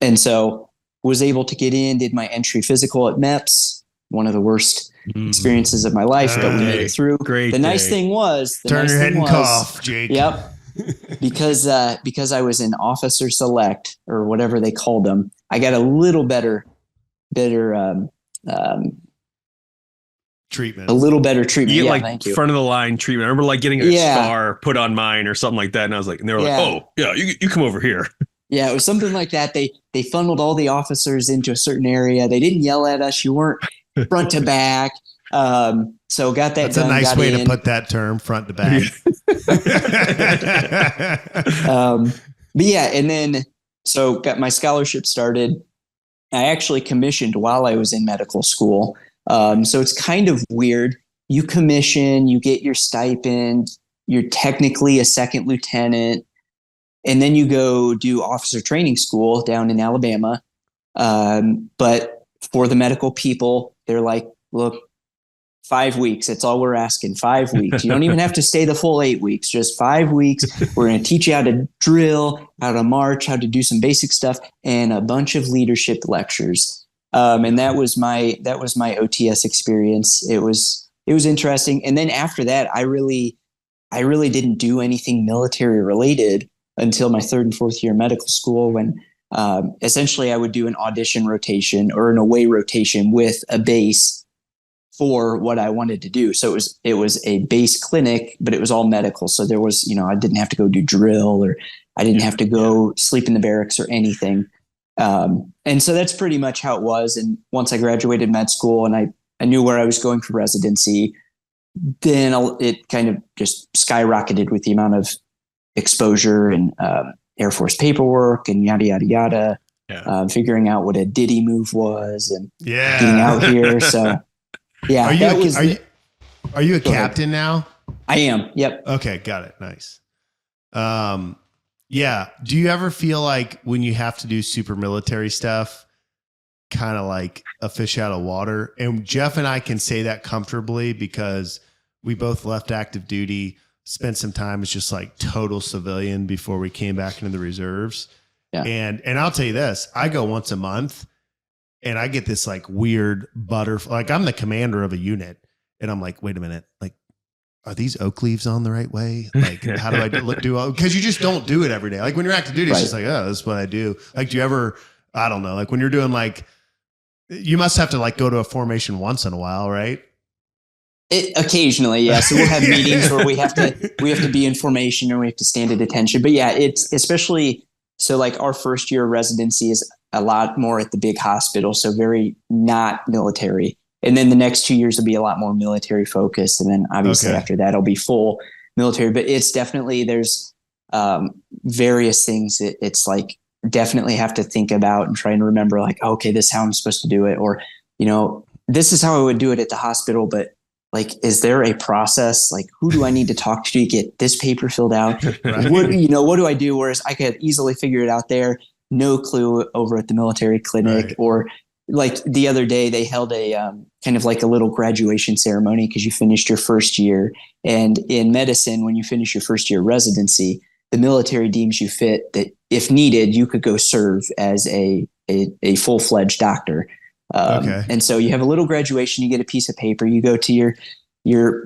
And so was able to get in, did my entry physical at MEPS, one of the worst experiences of my life, but we made it through. Great. The nice thing was, turn your head and cough, Jake. Yep. Because I was an officer select or whatever they called them, I got a little better treatment. A little better treatment. You get yeah, like front of the line treatment. I remember like getting a scar put on mine or something like that, and I was like, and they were like, oh yeah, you come over here. Yeah, it was something like that. They funneled all the officers into a certain area. They didn't yell at us. You weren't front to back. So got that. That's done, a nice way to put that term, front to back. But yeah, and then so got my scholarship started. I actually commissioned while I was in medical school. So it's kind of weird. You commission, you get your stipend. You're technically a second lieutenant. And then you go do officer training school down in Alabama. But for the medical people, they're like, look, 5 weeks. That's all we're asking. 5 weeks. You don't even have to stay the full 8 weeks, just 5 weeks. We're going to teach you how to drill, how to march, how to do some basic stuff, and a bunch of leadership lectures. And that was my OTS experience. It was interesting. And then after that, I really didn't do anything military related until my 3rd and 4th year of medical school, when essentially I would do an audition rotation or an away rotation with a base for what I wanted to do. So it was a base clinic, but it was all medical. So there was, I didn't have to go do drill, or I didn't have to go sleep in the barracks or anything. And so that's pretty much how it was. And once I graduated med school and I knew where I was going for residency, then it kind of just skyrocketed with the amount of exposure and Air Force paperwork and yada, yada, yada. Yeah. Figuring out what a Diddy move was and getting out here. So yeah. Are you a captain now? I am. Yep. Okay. Got it. Nice. Yeah. Do you ever feel like when you have to do super military stuff, kind of like a fish out of water? And Jeff and I can say that comfortably because we both left active duty, spent some time as just like total civilian before we came back into the reserves. Yeah. And I'll tell you this, I go once a month and I get this like weird butterfly, like I'm the commander of a unit and I'm like, wait a minute, like, are these oak leaves on the right way? Like, how do I do? Because you just don't do it every day. Like when you're active duty, it's just like, oh, this is what I do. Like, do you ever, I don't know, like when you're doing like, you must have to like go to a formation once in a while, right? Occasionally, yeah. So we'll have meetings where we have to be in formation or we have to stand at attention. But yeah, it's especially so like our first year of residency is a lot more at the big hospital, so very not military. And then the next 2 years will be a lot more military focused. And then obviously after that, it'll be full military. But it's definitely, there's various things it's like definitely have to think about and try and remember like, okay, this is how I'm supposed to do it. Or, this is how I would do it at the hospital. But like, is there a process? Like, who do I need to talk to get this paper filled out? Right. What do I do? Whereas I could easily figure it out there. No clue over at the military clinic. Right. Or like the other day they held a kind of like a little graduation ceremony because you finished your first year. And in medicine, when you finish your first year residency, the military deems you fit that if needed, you could go serve as a full-fledged doctor. And so you have a little graduation, you get a piece of paper, you go to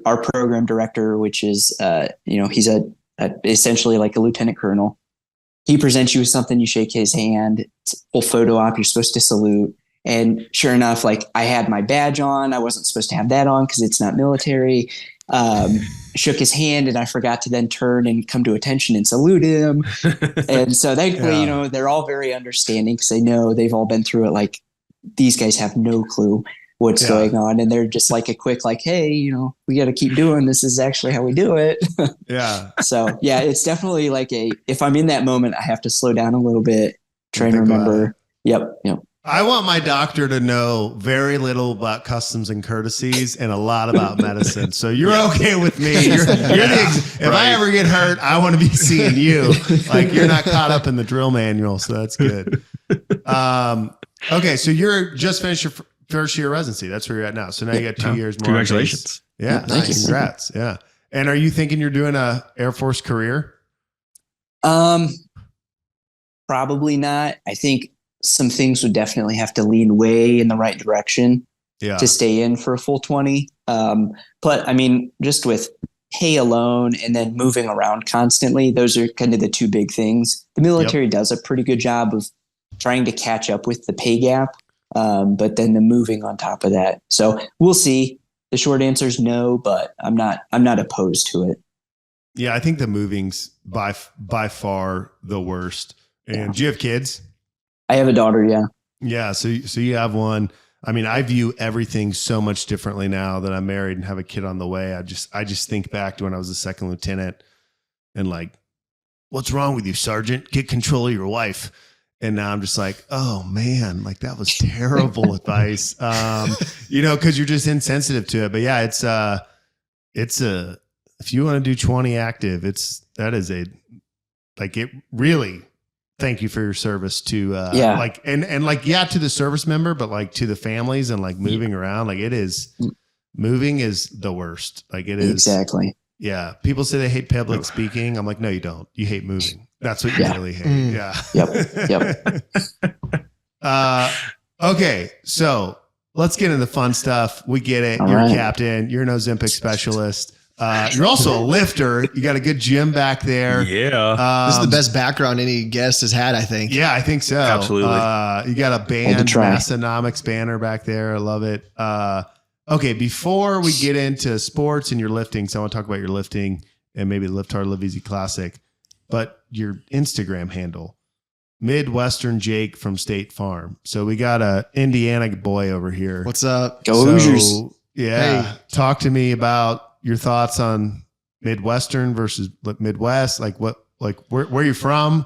our program director, which is, he's essentially like a lieutenant colonel. He presents you with something, you shake his hand, it's a full photo op, you're supposed to salute. And sure enough, like I had my badge on, I wasn't supposed to have that on because it's not military. Shook his hand and I forgot to then turn and come to attention and salute him. And so thankfully, they're all very understanding because they know they've all been through it. Like these guys have no clue what's going on. And they're just like a quick, like, hey, we got to keep doing this. Is actually how we do it. Yeah. So yeah, it's definitely like if I'm in that moment, I have to slow down a little bit, try and remember. Yep. I want my doctor to know very little about customs and courtesies and a lot about medicine. So you're okay with me. If I ever get hurt, I want to be seeing you. Like you're not caught up in the drill manual. So that's good. Okay. So you're just finished your first year of residency. That's where you're at now. So now you got 2 years more. Congratulations. Yeah. Nice. Congrats. Yeah. And are you thinking you're doing a Air Force career? Probably not. I think some things would definitely have to lean way in the right direction to stay in for a full 20. But I mean, just with pay alone and then moving around constantly, those are kind of the two big things. The military does a pretty good job of trying to catch up with the pay gap. But then the moving on top of that. So we'll see. The short answer is no, but I'm not opposed to it. Yeah. I think the moving's by far the worst. And do you have kids? I have a daughter. Yeah. Yeah. So you have one. I mean, I view everything so much differently now that I'm married and have a kid on the way. I just think back to when I was a second lieutenant and like, what's wrong with you, Sergeant? Get control of your wife. And now I'm just like, oh man, like that was terrible advice. Cause you're just insensitive to it. But yeah, if you want to do 20 active, it really, thank you for your service to to the service member, but like to the families and like moving around, like it is moving is the worst. Like it is. Exactly. Yeah. People say they hate public speaking. I'm like, no, you don't. You hate moving. That's what you really hate. Yeah. Yep. Okay. So let's get into the fun stuff. We get it. All You're right. a captain. You're an Ozempic specialist. You're also a lifter. You got a good gym back there. Yeah. This is the best background any guest has had, I think. Yeah, I think so. Absolutely. You got a band, Massenomics banner back there. I love it. Okay, before we get into sports and your lifting, so I want to talk about your lifting and maybe the Lift Hard, Live Easy Classic, but your Instagram handle, Midwestern Jake from State Farm. So we got a Indiana boy over here. What's up? Go Hoosiers. So, yeah. Hey. Talk to me about your thoughts on Midwestern versus Midwest. Like where you from?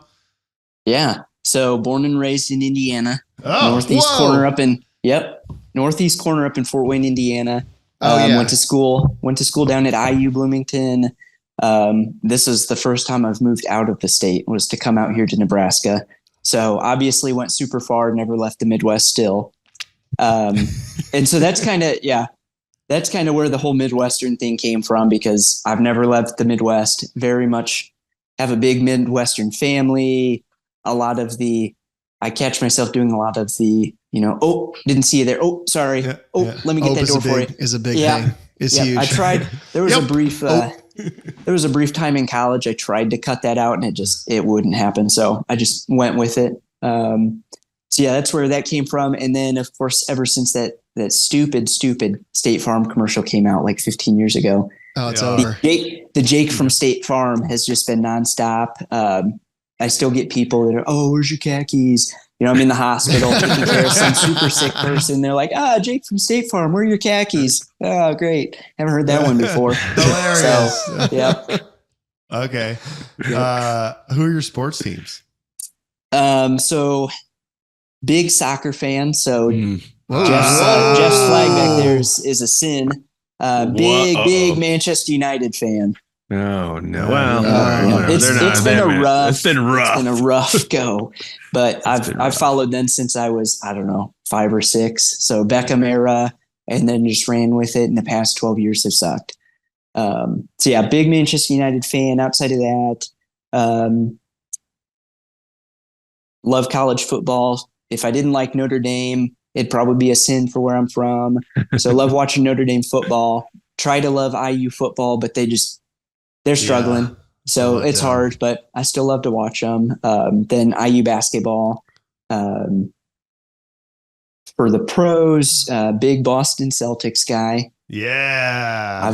Yeah. So born and raised in Indiana, Oh, northeast corner up in Fort Wayne, Indiana. Went to school down at IU Bloomington. This is the first time I've moved out of the state, was to come out here to Nebraska. So obviously went super far, never left the Midwest still. And so that's kind of where the whole Midwestern thing came from, because I've never left the Midwest. Very much have a big Midwestern family. I catch myself doing a lot of the, didn't see you there. Oh, sorry. Yeah, Let me get that door for you. Is a big thing. It's huge. I tried. There was there was a brief time in college. I tried to cut that out and it wouldn't happen. So I just went with it. So yeah, that's where that came from. And then of course, ever since that stupid State Farm commercial came out like 15 years ago, it's over. The Jake from State Farm has just been nonstop. I still get people that are, oh, where's your khakis? I'm in the hospital taking care of some super sick person. They're like, Jake from State Farm, where are your khakis? Oh, great. Haven't heard that one before. Hilarious. So, yep. Okay. Who are your sports teams? So big soccer fan. So Jeff's flag back there is a sin. Big Manchester United fan. Oh no! Well, it's been a rough. It's been rough. It's been a rough go, but I've followed them since I was 5 or 6. So Beckham era, and then just ran with it. In the past 12 years have sucked. So yeah, big Manchester United fan. Outside of that, love college football. If I didn't like Notre Dame, it'd probably be a sin for where I'm from. So love watching Notre Dame football. Try to love IU football, but they're struggling. Yeah, so it's hard, but I still love to watch them. Then IU basketball. For the pros, big Boston Celtics guy. Yeah.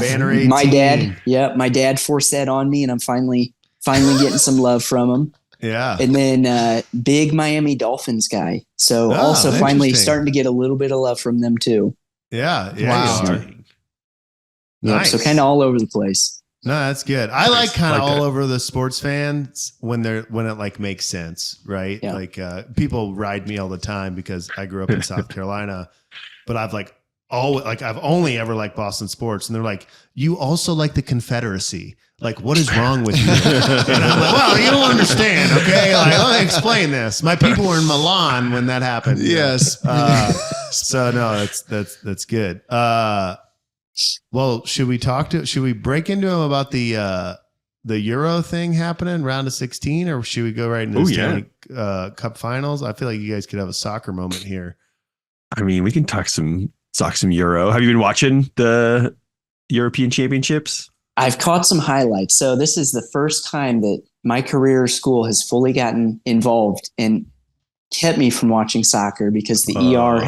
My dad forced that on me, and I'm finally getting some love from him. Yeah. And then big Miami Dolphins guy. So also finally starting to get a little bit of love from them too. Yeah. Wow. Nice. So kind of all over the place. No, that's good. I like kind of all over the sports fans when it like makes sense, right? Yeah. Like people ride me all the time because I grew up in South Carolina, but I've only ever liked Boston sports, and they're like, you also like the Confederacy. Like, what is wrong with you? And I'm like, well, you don't understand, okay? Like, let me explain this. My people were in Milan when that happened. Yes. So no, that's good. Well, should we break into him about the Euro thing happening, round of 16, or should we go right into the Stanley Cup finals? I feel like you guys could have a soccer moment here. I mean, we can talk some Euro. Have you been watching the European Championships? I've caught some highlights. So this is the first time that my career school has fully gotten involved and kept me from watching soccer, because the ER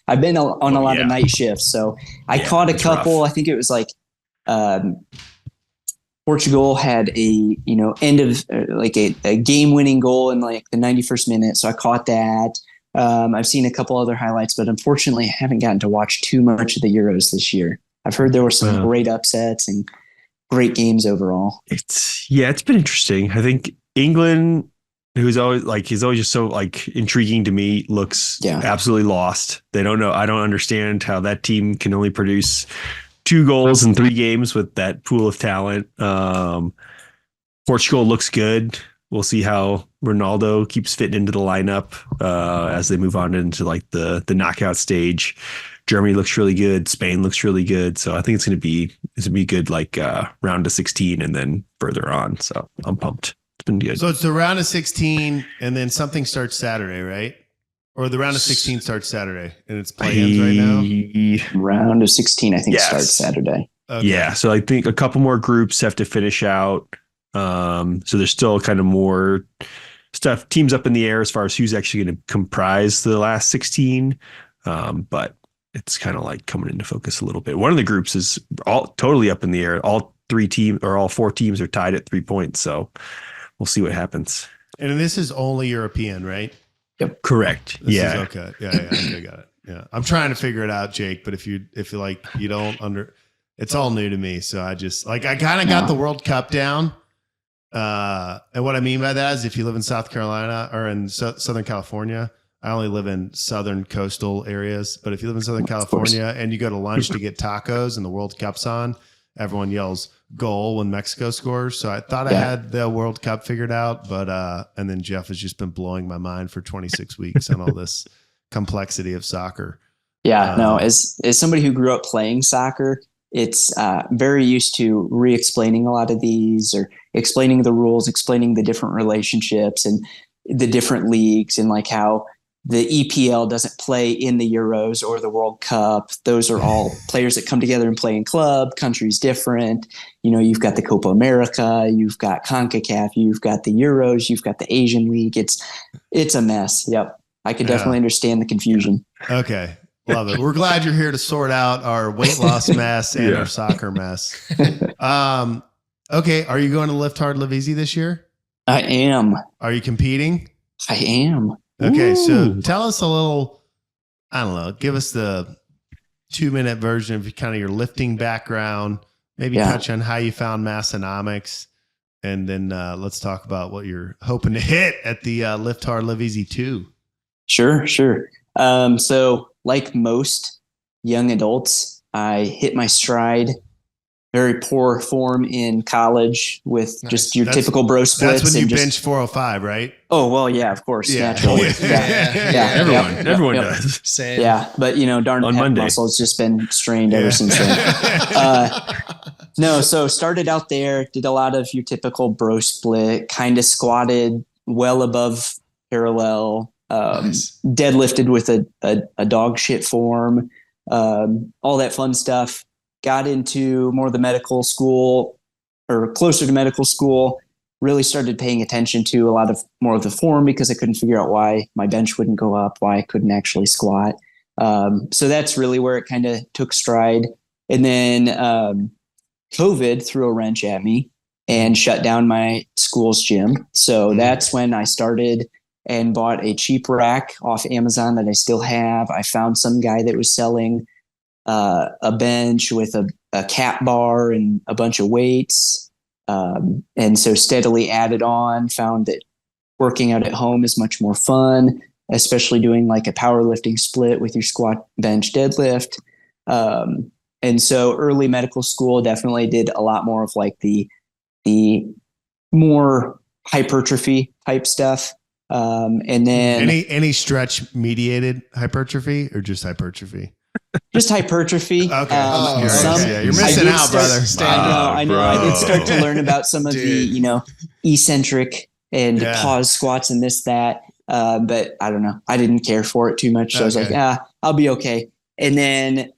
I've been on a lot of night shifts. So I caught a couple. Rough. I think it was like Portugal had a end of like a game winning goal in like the 91st minute. So I caught that. I've seen a couple other highlights, but unfortunately I haven't gotten to watch too much of the Euros this year. I've heard there were some great upsets and great games overall. It's been interesting. I think England, he's always just so like intriguing to me, looks absolutely lost. They don't know. I don't understand how that team can only produce 2 goals in 3 games with that pool of talent. Portugal looks good. We'll see how Ronaldo keeps fitting into the lineup as they move on into like the knockout stage Germany looks really good. Spain looks really good. So I think it's going to be good, like round of 16 and then further on. So I'm pumped. It's been good. So it's the round of 16 and then something starts Saturday, right? Or the round of 16 starts Saturday and it's play-ins right now? Round of 16, I think, starts Saturday. Okay. Yeah. So I think a couple more groups have to finish out. So there's still kind of more stuff, teams up in the air as far as who's actually going to comprise the last 16. But it's kind of like coming into focus a little bit. One of the groups is all totally up in the air. All 4 teams are tied at 3 points. So we'll see what happens. And this is only European, right? Yep. Correct. This is okay. Yeah. Okay, got it. Yeah. I'm trying to figure it out, Jake, but if you like, you don't it's all new to me. So I just I kind of got the World Cup down. And what I mean by that is if you live in South Carolina or in Southern California, I only live in southern coastal areas, but if you live in Southern California and you go to lunch to get tacos and the World Cup's on, everyone yells goal when Mexico scores. So I thought I had the World Cup figured out, but and then Jeff has just been blowing my mind for 26 weeks on all this complexity of soccer. Yeah, no, as somebody who grew up playing soccer, it's very used to re-explaining a lot of these or explaining the rules, explaining the different relationships and the different leagues and like how the EPL doesn't play in the Euros or the World Cup. Those are all players that come together and play in club. Countries different. You know, you've got the Copa America, you've got CONCACAF, you've got the Euros, you've got the Asian League. It's a mess. Yep. I could definitely understand the confusion. Okay. Love it. We're glad you're here to sort out our weight loss mess and our soccer mess. Okay. Are you going to Lift Hard, Live Easy this year? I am. Are you competing? I am. Okay. So tell us a little, I don't know, give us the 2-minute version of kind of your lifting background, maybe touch on how you found Massenomics. And then let's talk about what you're hoping to hit at the Lift Hard, Live Easy 2. Sure. So like most young adults, I hit my stride, very poor form in college with just your typical bro splits. That's when you bench 405, right? Oh, well, yeah, of course. Yeah. Naturally. Everyone does. Same. Yeah. But darn on pec Monday. muscle has just been strained ever since then. No, so started out there, did a lot of your typical bro split, kind of squatted well above parallel, deadlifted with a dog shit form, all that fun stuff. Got into more of the medical school or closer to medical school, really started paying attention to a lot of more of the form because I couldn't figure out why my bench wouldn't go up, why I couldn't actually squat. So that's really where it kind of took stride. And then COVID threw a wrench at me and shut down my school's gym. So that's when I started and bought a cheap rack off Amazon that I still have. I found some guy that was selling a bench with a cap bar and a bunch of weights. And so steadily added on, found that working out at home is much more fun, especially doing like a powerlifting split with your squat, bench, deadlift. And so early medical school definitely did a lot more of like the more hypertrophy type stuff. And then any stretch mediated hypertrophy or just hypertrophy? Just hypertrophy. Okay. You're missing out, brother. I know. I did start to learn about some of the, eccentric and pause squats and this, that. But I don't know. I didn't care for it too much. So I was like, I'll be okay. And then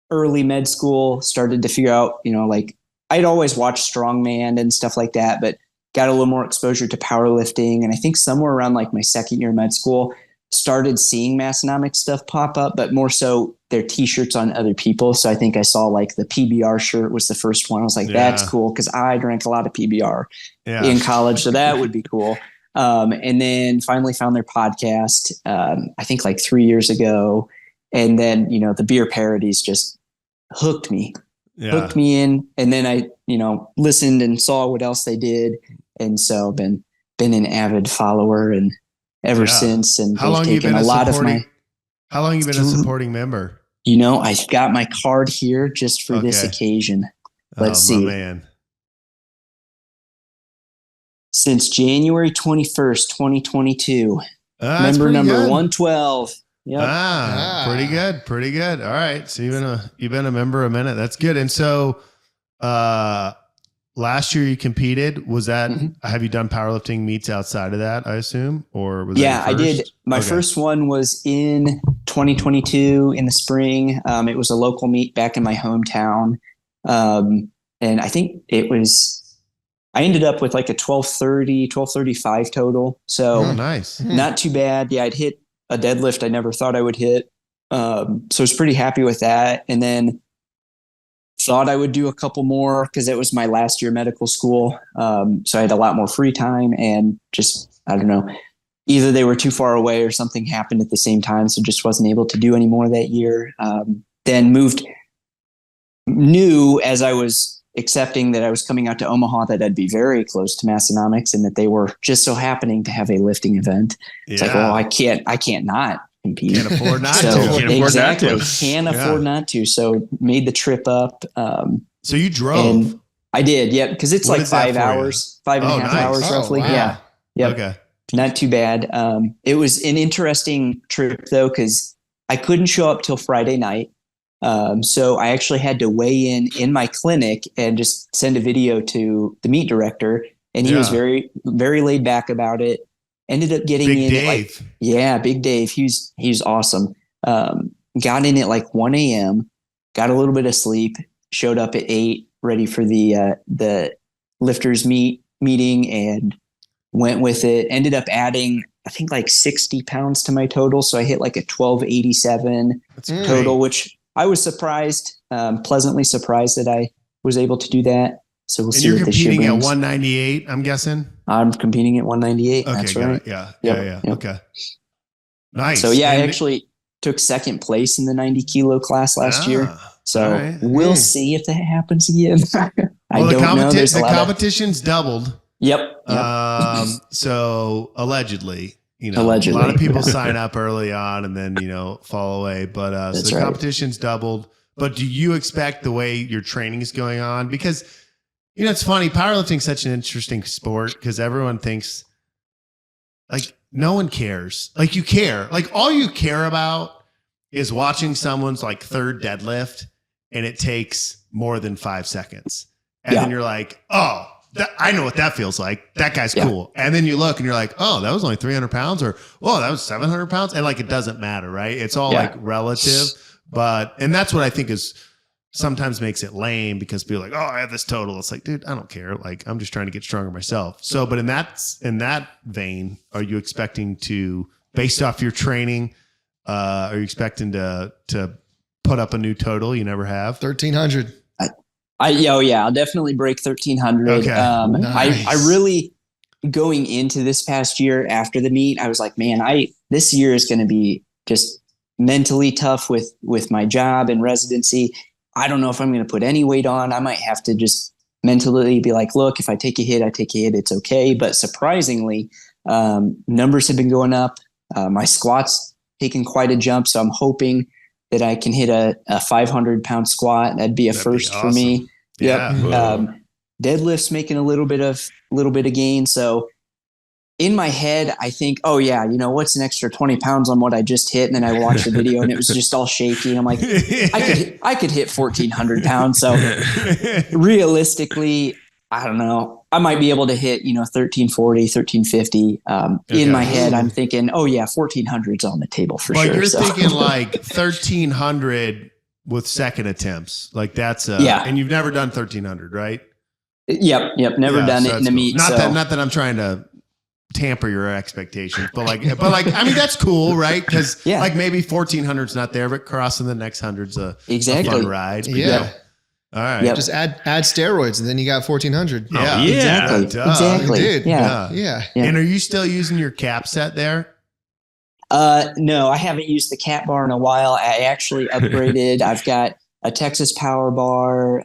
early med school started to figure out, like I'd always watched strongman and stuff like that, but got a little more exposure to powerlifting. And I think somewhere around like my second year of med school, started seeing Massenomics stuff pop up, but more so their t-shirts on other people. So I think I saw like the PBR shirt was the first one. I was like, that's cool. Cause I drank a lot of PBR in college. So that would be cool. And then finally found their podcast, I think like 3 years ago. And then, the beer parodies just hooked me in. And then I, listened and saw what else they did. And so been an avid follower and ever since. And how long you been how long you been a supporting member? I've got my card here just for this occasion. Let's see. Man. Since January 21st, 2022. That's member number good. 112. Yep. Pretty good. Pretty good. All right. So you've been a member a minute. That's good. And so, last year you competed. Was that, have you done powerlifting meets outside of that, I assume? Or was that I did. My first one was in 2022 in the spring. It was a local meet back in my hometown. And I think I ended up with like a 1235 total. So nice. Not too bad. Yeah. I'd hit a deadlift I never thought I would hit. So I was pretty happy with that. And then thought I would do a couple more because it was my last year of medical school. So I had a lot more free time and just, I don't know, either they were too far away or something happened at the same time. So just wasn't able to do any more that year. Then knew as I was accepting that I was coming out to Omaha that I'd be very close to Massenomics and that they were just so happening to have a lifting event. It's like, well, I can't not compete. Can't afford not so, to. Exactly. Can't afford not to. So made the trip up. So you drove? I did. Yeah. Cause it's like 5 hours, 5.5 hours roughly. Wow. Yeah. Yep. Okay. Not too bad. It was an interesting trip though, cause I couldn't show up till Friday night. So I actually had to weigh in my clinic and just send a video to the meet director. And he was very, very laid back about it. Ended up getting Big in Dave. Big Dave. He's awesome. Got in at like 1 a.m., got a little bit of sleep, showed up at 8, ready for the lifters meeting and went with it. Ended up adding, I think like 60 pounds to my total. So I hit like a 1287 total, which I was pleasantly surprised that I was able to do that. So we'll see. And you're what this year competing at brings. 198, I'm guessing? I'm competing at 198. Okay, That's got right. it. Yeah. Yep. Okay. Nice. So I actually took second place in the 90 kilo class last year. So we'll see if that happens again. I don't know. The competition's doubled. Yep. So allegedly, allegedly. a lot of people sign up early on and then, fall away. But so the competition's doubled. But do you expect the way your training is going on? Because, it's funny. Powerlifting is such an interesting sport because everyone thinks like no one cares. Like you care. Like all you care about is watching someone's like third deadlift and it takes more than 5 seconds. And then you're like, oh, I know what that feels like. That guy's cool. And then you look and you're like, oh, that was only 300 pounds or, oh, that was 700 pounds. And like, it doesn't matter, right? It's all like relative. And that's what I think is sometimes makes it lame because people are like, oh, I have this total. It's like, dude, I don't care. Like, I'm just trying to get stronger myself. So, but in that vein, are you expecting to, based off your training, are you expecting to put up a new total you never have? 1,300. I'll definitely break 1,300. Okay. Nice. I really, going into this past year after the meet, I was like, man, this year is going to be just mentally tough with my job and residency. I don't know if I'm going to put any weight on. I might have to just mentally be like, look, if I take a hit, I take a hit. It's okay. But surprisingly, numbers have been going up. My squat's taken quite a jump. So I'm hoping that I can hit a 500-pound squat. That'd be first awesome. For me. Yeah. Yep. Deadlift's making a little bit of gain. So in my head, I think, oh yeah, what's an extra 20 pounds on what I just hit? And then I watched the video and it was just all shaky. And I'm like, I could hit 1,400 pounds. So realistically, I don't know. I might be able to hit, 1340, 1350. In my head, I'm thinking, oh yeah, 1,400's on the table for sure. You're thinking like 1,300 with second attempts. Like that's and you've never done 1,300, right? Yep. Never done it in the meet. Not that I'm trying to tamper your expectations, but I mean, that's cool, right? Because like maybe 1,400's not there, but crossing the next 100's a fun ride. Yeah. All right. Yep. Just add steroids and then you got 1,400. Yeah. Exactly. Dude. Yeah. And are you still using your cap set there? No, I haven't used the cap bar in a while. I actually upgraded. I've got a Texas power bar,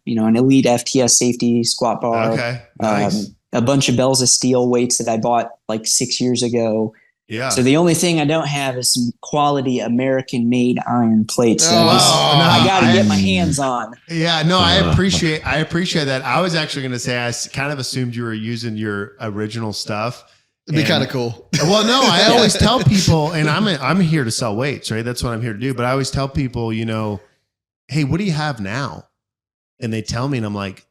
an Elite FTS safety squat bar. Okay. Nice. A bunch of bells of steel weights that I bought like 6 years ago. Yeah. So the only thing I don't have is some quality American made iron plates. I got to get my hands on. Yeah, no, I appreciate that. I was actually going to say, I kind of assumed you were using your original stuff. It'd be kind of cool. Well, no, I always tell people, and I'm here to sell weights, right? That's what I'm here to do. But I always tell people, hey, what do you have now? And they tell me, and I'm like,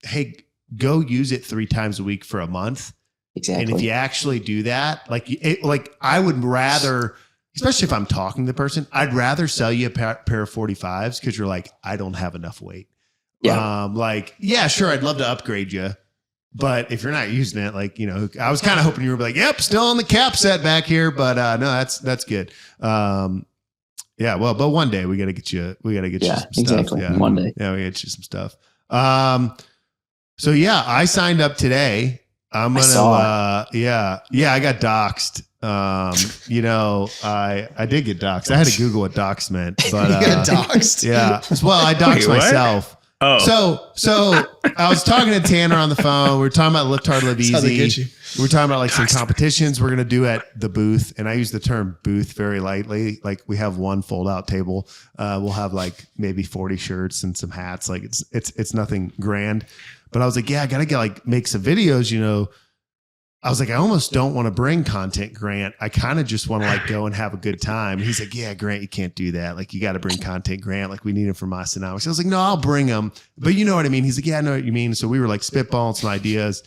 hey, go use it 3 times a week for a month. Exactly. And if you actually do that, like I would rather, especially if I'm talking to the person, I'd rather sell you a pair of 45s because you're like, I don't have enough weight. Yeah. Sure, I'd love to upgrade you. But if you're not using it, I was kind of hoping you were like, yep, still on the cap set back here. But no, that's good. Yeah, well, but one day we got to get you some exactly. stuff. Yeah, one day. Yeah, we get you some stuff. So yeah, I signed up today. I'm gonna I got doxxed. I did get doxxed. I had to Google what doxxed meant, but you got doxxed. Yeah. Well, I doxxed myself. Oh. So I was talking to Tanner on the phone. We were talking about Lift Hard, Live Easy. That's how they get you. We were talking about some competitions we're going to do at the booth. And I use the term booth very lightly. Like we have one fold out table. We'll have maybe 40 shirts and some hats. Like it's nothing grand, but I was like, yeah, I got to make some videos, I was like, I almost don't want to bring content, Grant. I kind of just want to go and have a good time. And he's like, yeah, Grant, you can't do that. You got to bring content, Grant. We need him for Massenomics. I was like, no, I'll bring him. But you know what I mean? He's like, yeah, I know what you mean. So we were spitballing some ideas.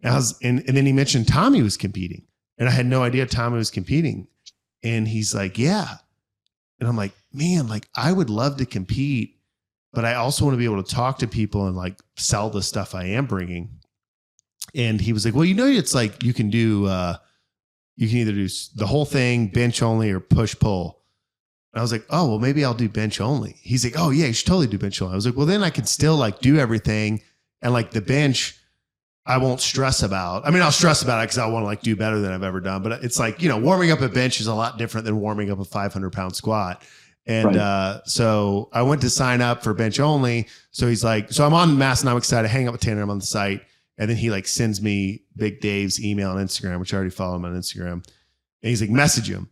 And then he mentioned Tommy was competing. And I had no idea Tommy was competing. And he's like, yeah. And I'm like, man, I would love to compete, but I also want to be able to talk to people and sell the stuff I am bringing. And he was like, well, it's you can do, you can either do the whole thing, bench only, or push pull. And I was like, oh, well, maybe I'll do bench only. He's like, oh yeah, you should totally do bench only. I was like, well, then I can still do everything. And the bench, I won't stress about. I mean, I'll stress about it because I want to do better than I've ever done. But it's warming up a bench is a lot different than warming up a 500-pound squat. And so I went to sign up for bench only. So he's like, so I'm on the Massenomics side. I hang up with Tanner. I'm on the site. And then he sends me Big Dave's email on Instagram, which I already follow him on Instagram. And he's like, message him.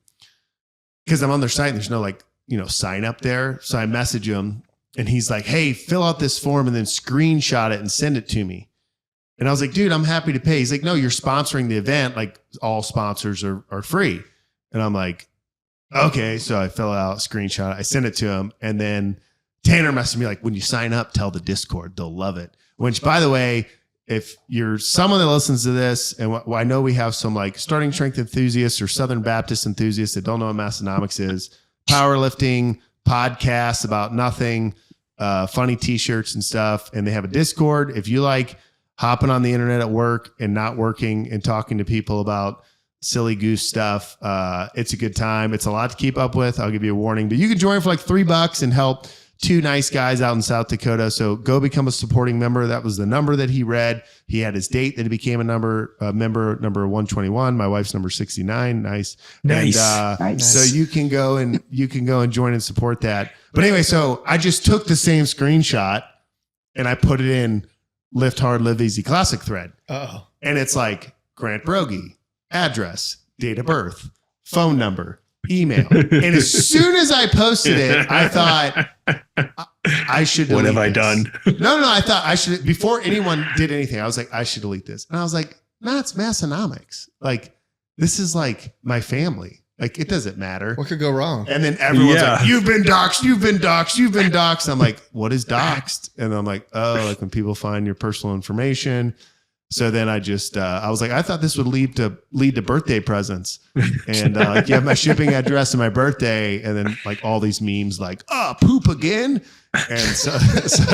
Because I'm on their site and there's no sign up there. So I message him and he's like, hey, fill out this form and then screenshot it and send it to me. And I was like, dude, I'm happy to pay. He's like, no, you're sponsoring the event. All sponsors are free. And I'm like, okay. So I fill out, screenshot, I send it to him. And then Tanner messaged me when you sign up, tell the Discord, they'll love it. Which, by the way, if you're someone that listens to this, and I know we have some starting strength enthusiasts or Southern Baptist enthusiasts that don't know what Massenomics is, powerlifting, podcasts about nothing, funny t-shirts and stuff. And they have a Discord. If you hopping on the internet at work and not working and talking to people about silly goose stuff, it's a good time. It's a lot to keep up with. I'll give you a warning, but you can join for $3 and help 2 nice guys out in South Dakota. So go become a supporting member. That was the number that he read. He had his date that he became a member number 121. My wife's number 69. Nice. And, nice. So you can go and join and support that. But anyway, so I just took the same screenshot and I put it in Lift Hard, Live Easy Classic thread. Oh. And it's Grant Broggi, address, date of birth, phone number, email. And as soon as I posted it, I thought I should delete What have I this. done? No, I thought I should, before anyone did anything, I was like, I should delete this. And I was like, nah, it's Massenomics. This is my family. It doesn't matter. What could go wrong? And then everyone's like, you've been doxxed, you've been doxxed, you've been doxxed. I'm like, what is doxxed? And I'm like, oh, when people find your personal information. So then I just, I was like, I thought this would lead to birthday presents. And you have my shipping address and my birthday. And then all these memes poop again. And so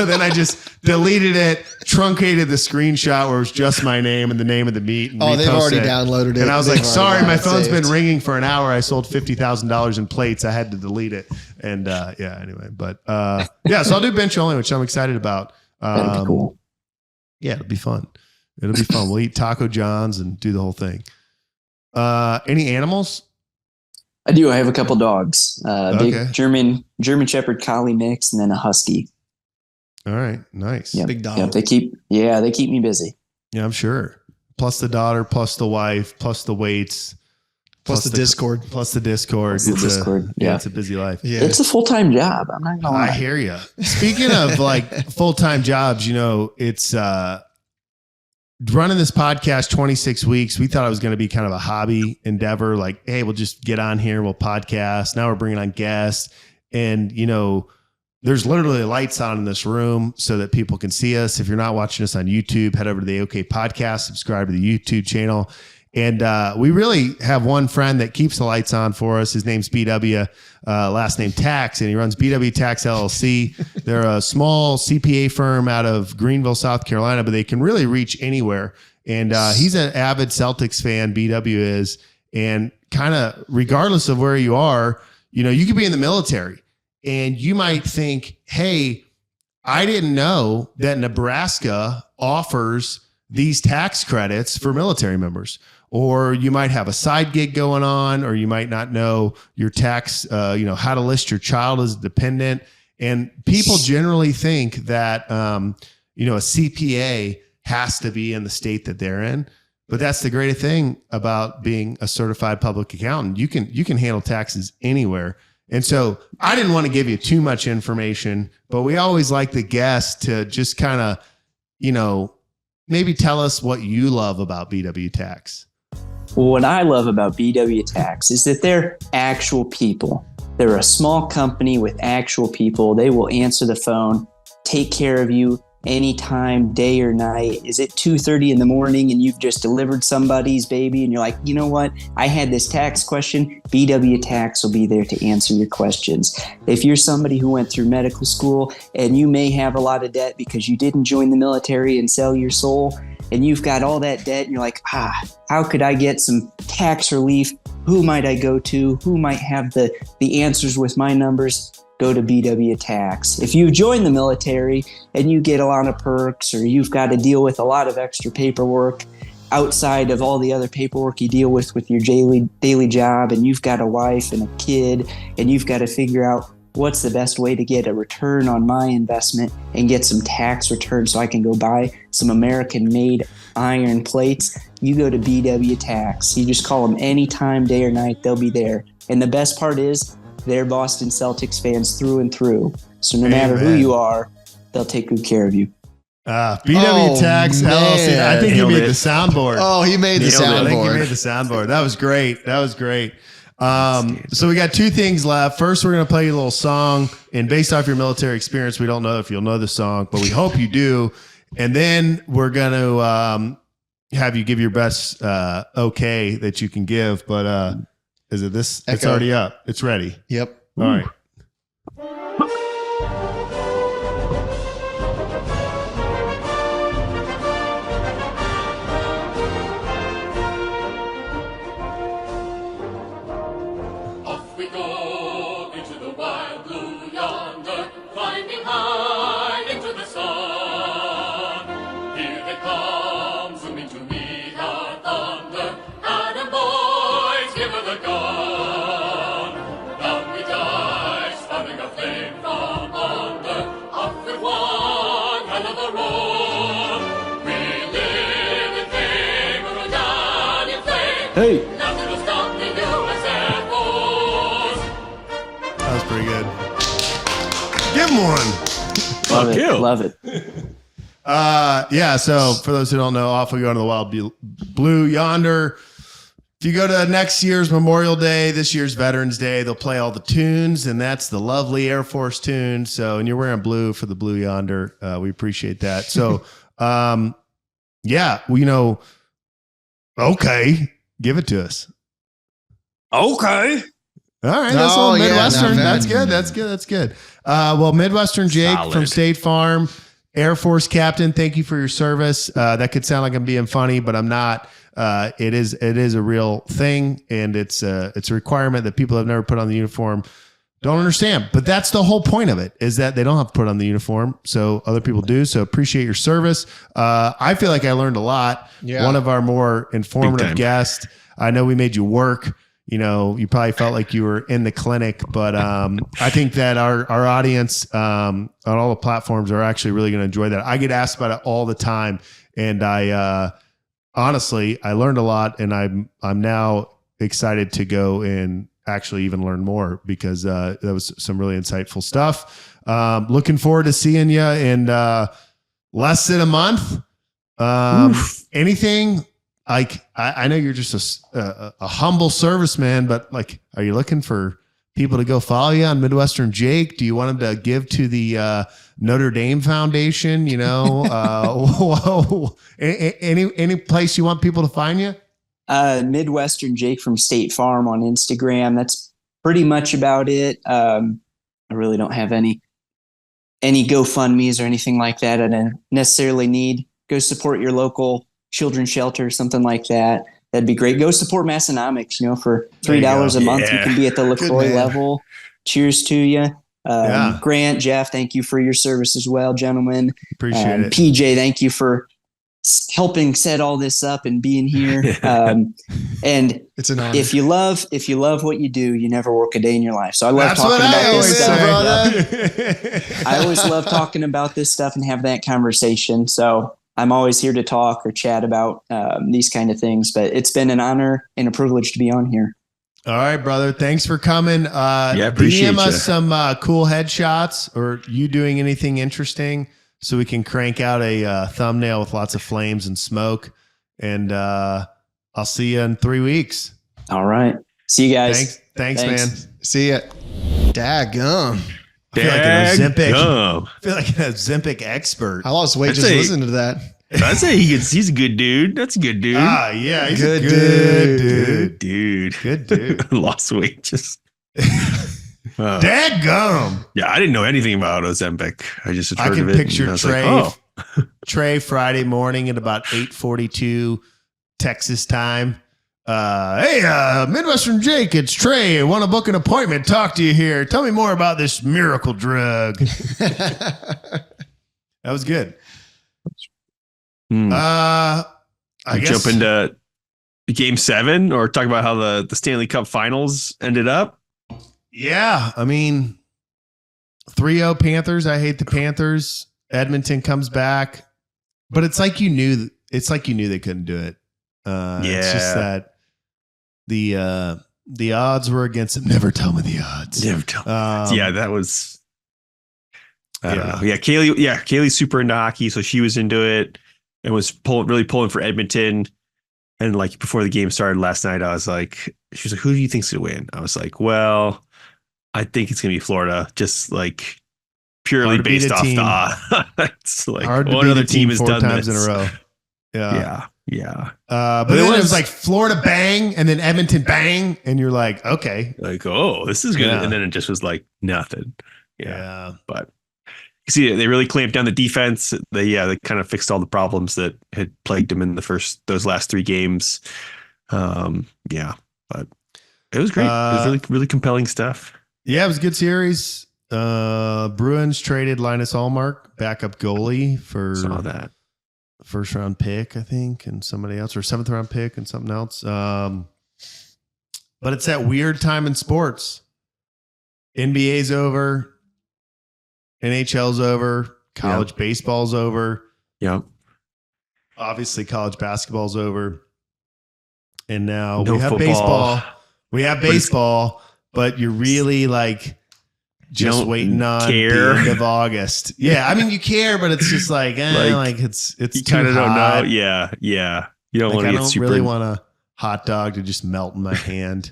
then I just deleted it, truncated the screenshot where it was just my name and the name of the meet. And they've already downloaded it. And I was like, sorry, my phone's been ringing for an hour. I sold $50,000 in plates. I had to delete it. And anyway, but so I'll do bench only, which I'm excited about. That'd be cool. Yeah, it'll be fun. It'll be fun. We'll eat Taco John's and do the whole thing. Any animals? I do. I have a couple dogs. Okay. Big German Shepherd Collie mix, and then a Husky. All right, nice. Yep. Big dog. Yep. They keep me busy. Yeah, I'm sure. Plus the daughter, plus the wife, plus the weights, plus the Discord. Plus the Discord. Plus the Discord. Yeah, it's a busy life. Yeah. It's a full-time job. I'm not gonna lie. I hear you. Speaking of full-time jobs, it's running this podcast 26 weeks, we thought it was going to be kind of a hobby endeavor. Like, hey, we'll just get on here, we'll podcast. Now we're bringing on guests. And, you know, there's literally lights on in this room so that people can see us. If you're not watching us on YouTube, head over to the OK Podcast, subscribe to the YouTube channel. And we really have one friend that keeps the lights on for us. His name's BW, last name Tax, and he runs BW Tax LLC. They're a small CPA firm out of Greenville, South Carolina, but they can really reach anywhere. And he's an avid Celtics fan, BW is. And kind of regardless of where you are, you know, you could be in the military and you might think, hey, I didn't know that Nebraska offers these tax credits for military members. Or you might have a side gig going on, or you might not know your tax, you know, how to list your child as a dependent. And people generally think that, you know, a CPA has to be in the state that they're in. But that's the great thing about being a certified public accountant. You can handle taxes anywhere. And so I didn't want to give you too much information, but we always like the guests to just kind of, you know, maybe tell us what you love about BW Tax. What I love about BW Tax is that they're actual people. They're a small company with actual people. They will answer the phone, take care of you anytime, day or night. Is it 2:30 in the morning and you've just delivered somebody's baby and you're like, you know what? I had this tax question. BW Tax will be there to answer your questions. If you're somebody who went through medical school and you may have a lot of debt because you didn't join the military and sell your soul, and you've got all that debt and you're like, how could I get some tax relief? Who might I go to? Who might have the answers with my numbers? Go to BW Tax. If you join the military and you get a lot of perks, or you've got to deal with a lot of extra paperwork outside of all the other paperwork you deal with your daily job, and you've got a wife and a kid, and you've got to figure out what's the best way to get a return on my investment and get some tax returns so I can go buy some American-made iron plates, you go to BW Tax. You just call them anytime, day or night, they'll be there. And the best part is they're Boston Celtics fans through and through. So no matter who you are, they'll take good care of you. BW Tax LLC. I think he made the soundboard. Oh, he made the soundboard. I think he made the soundboard. That was great. So we got two things left. First, we're going to play you a little song, and based off your military experience, we don't know if you'll know the song, but we hope you do. And then we're going to have you give your best okay that you can give. But is it this? Echo. It's already up. It's ready. Yep. All right. Hey. That was pretty good. Give him one. Love it. Yeah. So for those who don't know, off we go to the Wild Blue Yonder. If you go to next year's Memorial Day, this year's Veterans Day, they'll play all the tunes, and that's the lovely Air Force tune. So, and you're wearing blue for the Blue Yonder. We appreciate that. So, yeah, well, you know, okay, give it to us. Okay. All right, that's a little Midwestern. Yeah, That's good. Well, Midwestern Jake from State Farm, Air Force Captain, thank you for your service. That could sound like I'm being funny, but I'm not. It is a real thing, and it's a requirement that people have never put on the uniform don't understand. But that's the whole point of it, is that they don't have to put on the uniform, so other people do. So appreciate your service. I feel like I learned a lot. Yeah. One of our more informative guests. I know we made you work. You know, you probably felt like you were in the clinic, but I think that our audience on all the platforms are actually really going to enjoy that. I get asked about it all the time, and I honestly, I learned a lot, and I'm now excited to go and actually even learn more, because that was some really insightful stuff. Looking forward to seeing you in less than a month. Anything like, I know you're just a humble serviceman, but like, are you looking for people to go follow you on Midwestern Jake? Do you want them to give to the Notre Dame Foundation? You know, any place you want people to find you? Midwestern Jake from State Farm on Instagram. That's pretty much about it. I really don't have any GoFundMe's or anything like that. I don't necessarily need. Go support your local children's shelter, something like that. That'd be great. Go support Massenomics. You know, for $3 a month, you can be at the LaCroix level. Cheers to you. Grant, Jeff, thank you for your service as well, gentlemen. Appreciate it. PJ, thank you for helping set all this up and being here. And it's an honor. If you love what you do, you never work a day in your life. So I love talking about this stuff. I always love talking about this stuff and have that conversation. So I'm always here to talk or chat about these kind of things, but it's been an honor and a privilege to be on here. All right, brother. Thanks for coming. Appreciate DM us some cool headshots, or you doing anything interesting so we can crank out a thumbnail with lots of flames and smoke. And I'll see you in 3 weeks. All right. See you guys. Thanks, man. See ya. Daggum. I feel like an Ozempic expert. I lost weight just listening to that. I'd say he's a good dude. That's a good dude. Yeah, he's a good dude. Good dude. Lost weight just. Dadgum. Yeah, I didn't know anything about Ozempic. I just had heard can of it. Picture Trey. Trey Friday morning at about 8:42 Texas time. Hey, Midwestern Jake, it's Trey. I want to book an appointment. Talk to you here. Tell me more about this miracle drug. That was good. I guess jump into Game 7 or talk about how the Stanley Cup Finals ended up. Yeah, I mean, 3-0 Panthers. I hate the Panthers. Edmonton comes back, but it's like you knew. It's like you knew they couldn't do it. It's just that the odds were against them. Never tell me the odds. Never tell. That was. I don't know. Yeah, Kaylee's super into hockey, so she was into it and was really pulling for Edmonton. And like before the game started last night, I was like, she was like, "Who do you think's gonna win?" I was like, "Well, I think it's gonna be Florida, just like purely based off the odds." Like one other team has done times this in a row. Yeah. But then it was like Florida bang and then Edmonton bang, and you're like, okay, like, oh, this is good. Yeah. And then it just was like nothing. Yeah. But you see, they really clamped down the defense. They kind of fixed all the problems that had plagued them in those last 3 games. But it was great. It was really, really compelling stuff. Yeah, it was a good series. Bruins traded Linus Ullmark, backup goalie, for Saw that. First round pick, I think, and somebody else, or 7th round pick and something else. But it's that weird time in sports. NBA's over. NHL's over. College baseball's over. Yeah. Obviously, college basketball's over. And now No we have football. baseball. We have baseball, but you're really like just waiting on the end of August. Yeah, I mean you care, but it's just like, it's you too kind of don't hot. know. Yeah. You don't want to I get don't super. really want a hot dog to just melt in my hand.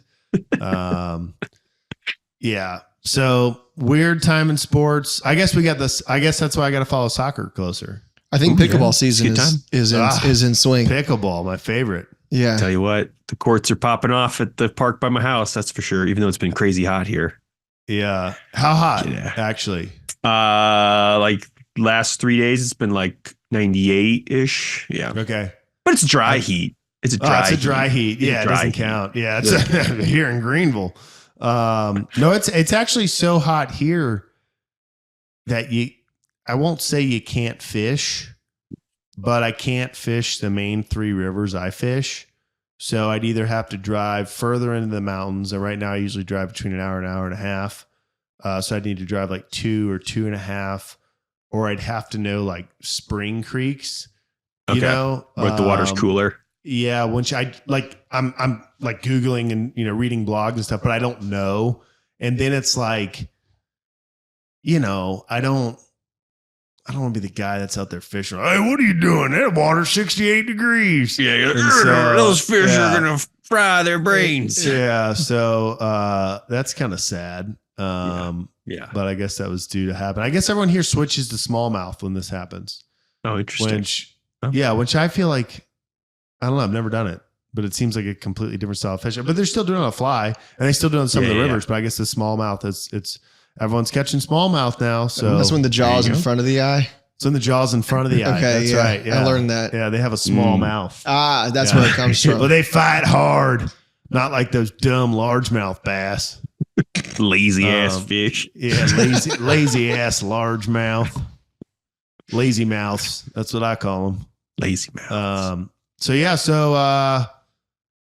Yeah. So weird time in sports. I guess we got this. I guess that's why I got to follow soccer closer. I think pickleball season is in swing. Pickleball, my favorite. Yeah. Tell you what, the courts are popping off at the park by my house. That's for sure. Even though it's been crazy hot here. Yeah. How hot? Actually? Like last 3 days, it's been like 98-ish. Yeah. Okay. But it's dry heat. It's a dry heat. Yeah, it doesn't count. Yeah, it's here in Greenville. No, it's actually so hot here that I won't say you can't fish, but I can't fish the main 3 rivers I fish. So I'd either have to drive further into the mountains, and right now I usually drive between an hour and a half. So I'd need to drive like 2 or 2.5, or I'd have to know like spring creeks, you know, where the water's cooler. Yeah, which I'm like Googling and reading blogs and stuff, but I don't know. And then it's like, I don't I don't want to be the guy that's out there fishing. Hey, what are you doing? That water's 68 degrees. Yeah, so, those fish are gonna fry their brains. Yeah, so that's kind of sad. Yeah. But I guess that was due to happen. I guess everyone here switches to smallmouth when this happens. Oh, interesting. Which I feel like, I don't know, I've never done it, but it seems like a completely different style of fishing. But they're still doing it on a fly, and they still do it on some of the rivers. But I guess the smallmouth it's everyone's catching smallmouth now. So that's when the jaw's in front of the eye. It's when the jaw's in front of the eye. Okay, that's right. Yeah. I learned that. Yeah, they have a small mouth. That's where it comes from. Well, they fight hard, not like those dumb largemouth bass. Lazy ass fish. Yeah, lazy ass largemouth. Lazy mouths. That's what I call them. Lazy mouths. So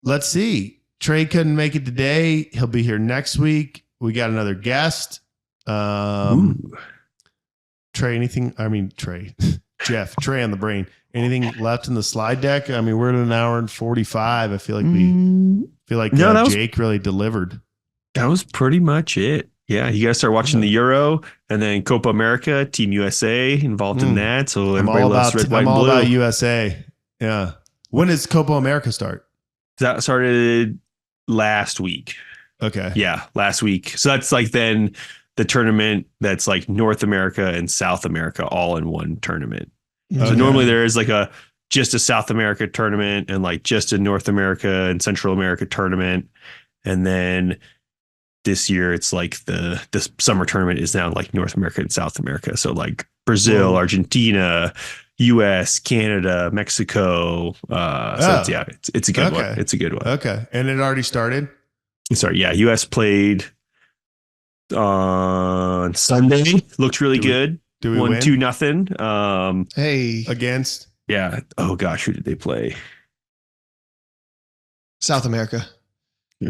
let's see. Trey couldn't make it today. He'll be here next week. We got another guest. Trey, Jeff, Trey on the brain. Anything left in the slide deck? I mean, we're at an hour and 45. I feel like Jake really delivered. That was pretty much it. Yeah, you guys start watching the Euro and then Copa America, Team USA involved in that. So I'm all about USA. Yeah. When does Copa America start? That started last week. Okay. Yeah, last week. So that's like then the tournament that's like North America and South America all in one tournament. Okay. So normally there is like just a South America tournament and like just a North America and Central America tournament. And then this year it's like this summer tournament is now like North America and South America. So like Brazil, Argentina, US, Canada, Mexico. It's a good one. It's a good one. Okay. And it already started? Sorry. Yeah. US played on Sunday. Looked really good. Do we won win? 2-0. Hey. Against? Yeah. Oh gosh. Who did they play? South America.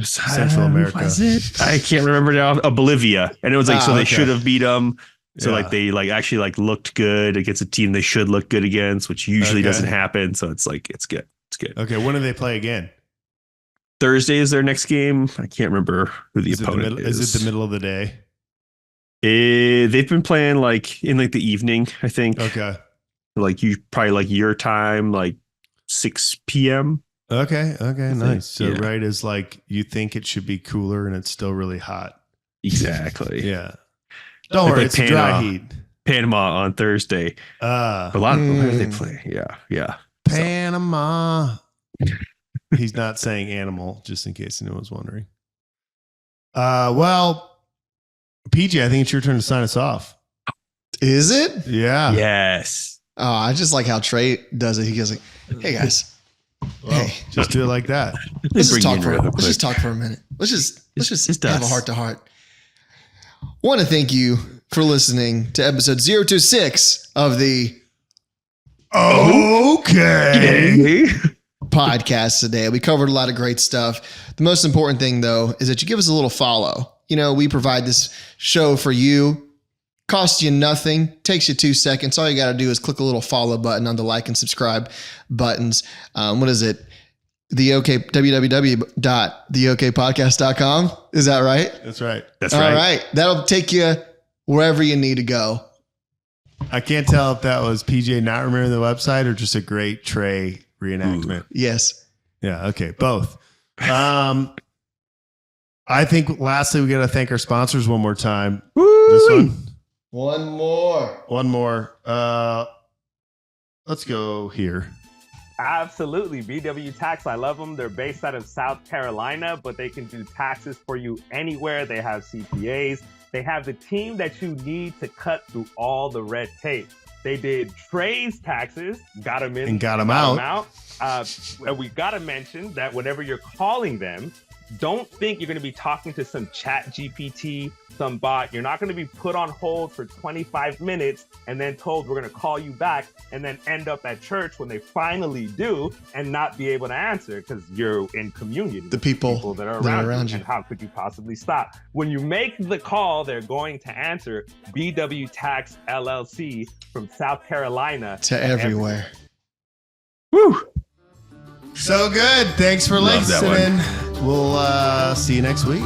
Central America. Was it? I can't remember now. Bolivia. And it was like, they should have beat them. So like they like actually like looked good against a team they should look good against, which usually doesn't happen. So it's like, it's good. It's good. Okay. When do they play again? Thursday is their next game. I can't remember who the opponent is. Is it the middle of the day? They've been playing like in like the evening, I think. Okay. Like you probably like your time, like 6 p.m. Okay. Nice. So right as like you think it should be cooler and it's still really hot. Exactly. Yeah. Don't worry, it's dry heat. Panama on Thursday. But a lot of where do they play? Yeah. Panama. He's not saying animal, just in case anyone's wondering. Well, PJ, I think it's your turn to sign us off. Is it? Yeah. Yes. Oh, I just like how Trey does it. He goes like, "Hey guys, just do it like that. Let's just talk for a minute. Let's just have a heart to heart. Want to thank you for listening to episode 026 of the Okay podcast today. We covered a lot of great stuff. The most important thing, though, is that you give us a little follow. You know, we provide this show for you. Costs you nothing. Takes you 2 seconds. All you got to do is click a little follow button on the like and subscribe buttons. What is it? www.theokpodcast.com. Is that right? That's right. That's right. All right. That'll take you wherever you need to go. I can't tell if that was PJ not remembering the website or just a great Trey reenactment. Ooh. Yes. Yeah. Okay. Both. I think lastly, we got to thank our sponsors one more time. Woo-wee. This one. One more. Let's go here. Absolutely. BW Tax. I love them. They're based out of South Carolina, but they can do taxes for you anywhere. They have CPAs. They have the team that you need to cut through all the red tape. They did Trey's taxes, got them in and got them out. And we got to mention that whenever you're calling them, don't think you're going to be talking to some chat GPT, some bot. You're not going to be put on hold for 25 minutes and then told we're going to call you back and then end up at church when they finally do and not be able to answer because you're in communion. The people that are around you. And how could you possibly stop? When you make the call, they're going to answer. BW Tax LLC from South Carolina to everywhere. Woo! So good. Thanks for listening. We'll see you next week.